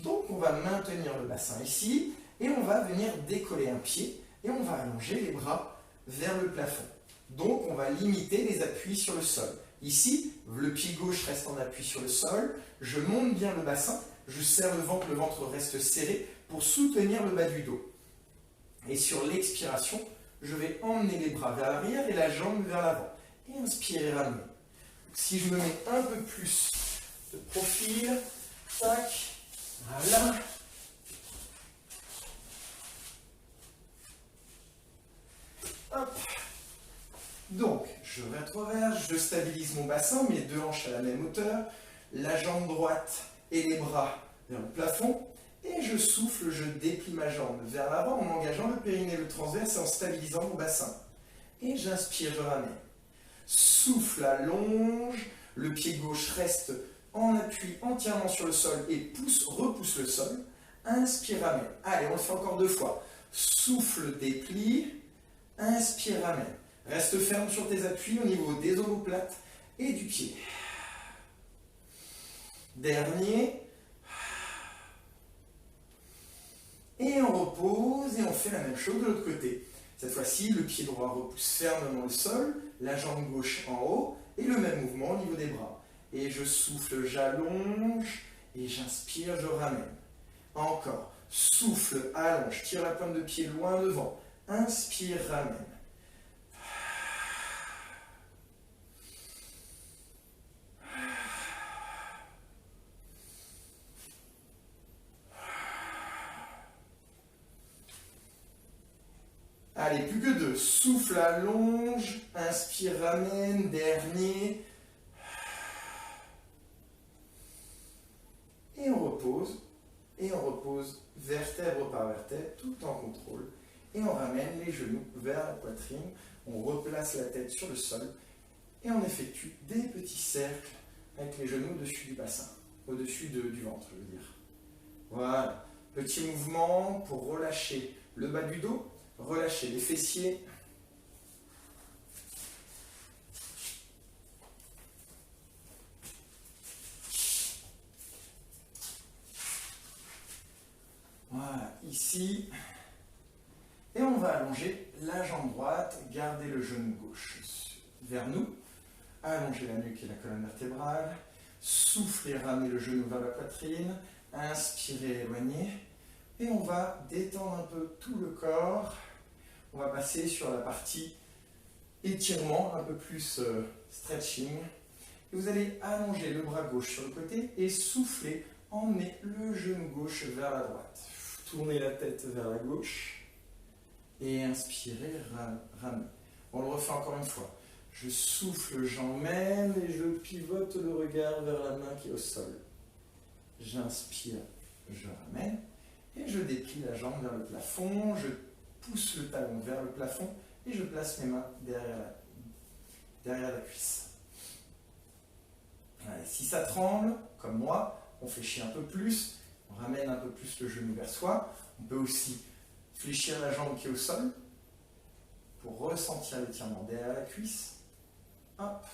Donc, on va maintenir le bassin ici et on va venir décoller un pied et on va allonger les bras vers le plafond. Donc, on va limiter les appuis sur le sol. Ici, le pied gauche reste en appui sur le sol. Je monte bien le bassin, je serre le ventre reste serré pour soutenir le bas du dos. Et sur l'expiration, je vais emmener les bras vers l'arrière et la jambe vers l'avant. Et inspirer, ramener. Si je me mets un peu plus de profil, tac. Voilà. Hop. Donc, je rétroverse, je stabilise mon bassin, mes deux hanches à la même hauteur, la jambe droite et les bras vers le plafond, et je souffle, je déplie ma jambe vers l'avant en engageant le périnée et le transverse et en stabilisant mon bassin. Et j'inspire, je ramène. Souffle, allonge, le pied gauche reste en appui entièrement sur le sol et repousse le sol. Inspire, ramène. Allez, on le fait encore 2 fois. Souffle, déplie. Inspire, ramène. Reste ferme sur tes appuis au niveau des omoplates et du pied. Dernier. Et on repose et on fait la même chose de l'autre côté. Cette fois-ci, le pied droit repousse fermement le sol, la jambe gauche en haut et le même mouvement au niveau des bras. Et je souffle, j'allonge, et j'inspire, je ramène. Encore. Souffle, allonge, tire la pointe de pied loin devant. Inspire, ramène. Allez, plus que 2. Souffle, allonge, inspire, ramène, dernier. Et on repose vertèbre par vertèbre, tout en contrôle. Et on ramène les genoux vers la poitrine, on replace la tête sur le sol et on effectue des petits cercles avec les genoux au-dessus du bassin, au-dessus du ventre, je veux dire. Voilà. Petit mouvement pour relâcher le bas du dos, relâcher les fessiers. Voilà, ici. Et on va allonger la jambe droite, garder le genou gauche vers nous, allonger la nuque et la colonne vertébrale, souffler, ramener le genou vers la poitrine, inspirer, éloigner, et on va détendre un peu tout le corps. On va passer sur la partie étirement, un peu plus stretching. Et vous allez allonger le bras gauche sur le côté et souffler, emmener le genou gauche vers la droite. Tournez la tête vers la gauche. Et inspirez, ramenez. On le refait encore une fois. Je souffle, j'emmène et je pivote le regard vers la main qui est au sol. J'inspire, je ramène et je déplie la jambe vers le plafond. Je pousse le talon vers le plafond et je place mes mains derrière la cuisse. Allez, si ça tremble, comme moi, on fléchit un peu plus, on ramène un peu plus le genou vers soi. On peut aussi fléchir la jambe qui est au sol pour ressentir l'étirement derrière la cuisse. Hop.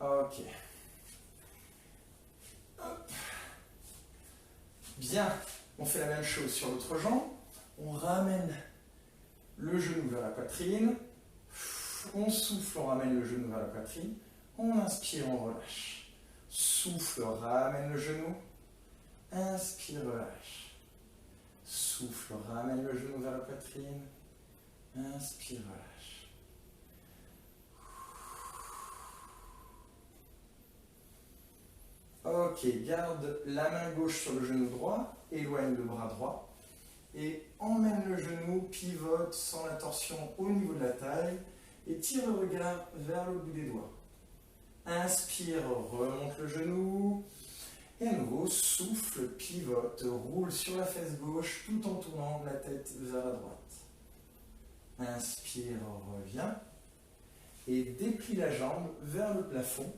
Ok. Hop. Bien. On fait la même chose sur l'autre jambe. On ramène le genou vers la poitrine. On souffle, on ramène le genou vers la poitrine. On inspire, on relâche. Souffle, ramène le genou. Inspire, relâche. Souffle, ramène le genou vers la poitrine. Inspire, relâche. Ok, garde la main gauche sur le genou droit. Éloigne le bras droit. Et emmène le genou, pivote sans la torsion au niveau de la taille. Et tire le regard vers le bout des doigts. Inspire, remonte le genou. Et à nouveau, souffle, pivote, roule sur la fesse gauche tout en tournant la tête vers la droite. Inspire, reviens. Et déplie la jambe vers le plafond.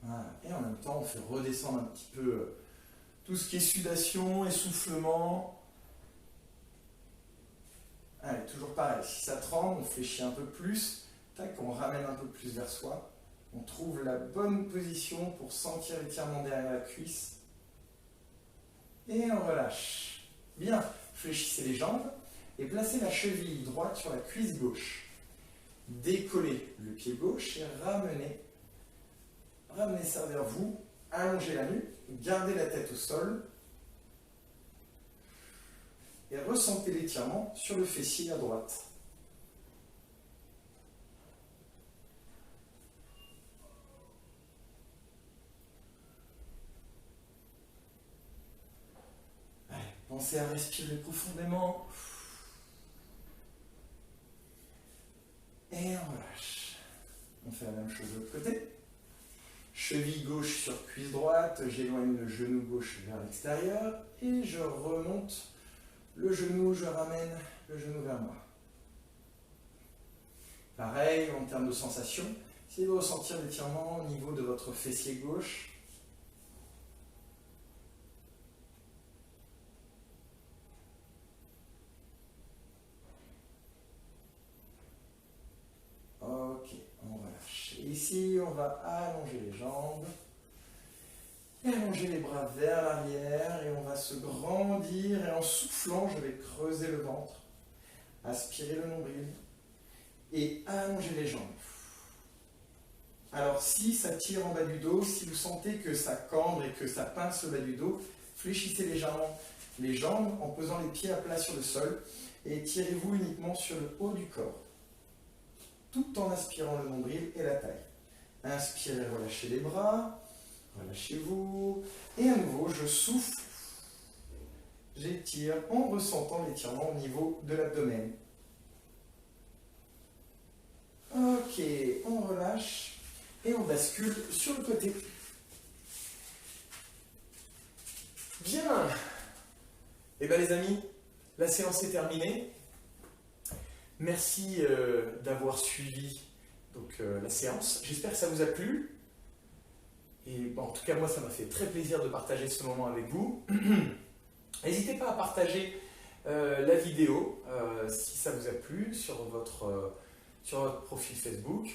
Voilà. Et en même temps, on fait redescendre un petit peu tout ce qui est sudation, essoufflement. Allez, toujours pareil, si ça tremble, on fléchit un peu plus, tac, on ramène un peu plus vers soi, on trouve la bonne position pour sentir l'étirement derrière la cuisse, et on relâche. Bien, fléchissez les jambes, et placez la cheville droite sur la cuisse gauche. Décollez le pied gauche et ramenez ça vers vous, allongez la nuque, gardez la tête au sol, et ressentez l'étirement sur le fessier à droite. Allez, pensez à respirer profondément. Et on relâche. On fait la même chose de l'autre côté. Cheville gauche sur cuisse droite, j'éloigne le genou gauche vers l'extérieur et je remonte le genou, je ramène le genou vers moi. Pareil, en termes de sensation, essayez de ressentir l'étirement au niveau de votre fessier gauche. Ok, on relâche. Ici, on va allonger les jambes. Et allonger les bras vers l'arrière et on va se grandir et en soufflant, je vais creuser le ventre, aspirer le nombril et allonger les jambes. Alors si ça tire en bas du dos, si vous sentez que ça cambre et que ça pince le bas du dos, fléchissez légèrement les jambes en posant les pieds à plat sur le sol et tirez-vous uniquement sur le haut du corps, tout en aspirant le nombril et la taille. Inspirez, relâchez les bras. Relâchez-vous. Et à nouveau, je souffle. J'étire en ressentant l'étirement au niveau de l'abdomen. Ok, on relâche et on bascule sur le côté. Bien. Eh bien les amis, la séance est terminée. Merci d'avoir suivi la séance. J'espère que ça vous a plu. Et bon, en tout cas, moi, ça m'a fait très plaisir de partager ce moment avec vous. N'hésitez pas à partager la vidéo si ça vous a plu sur votre profil Facebook.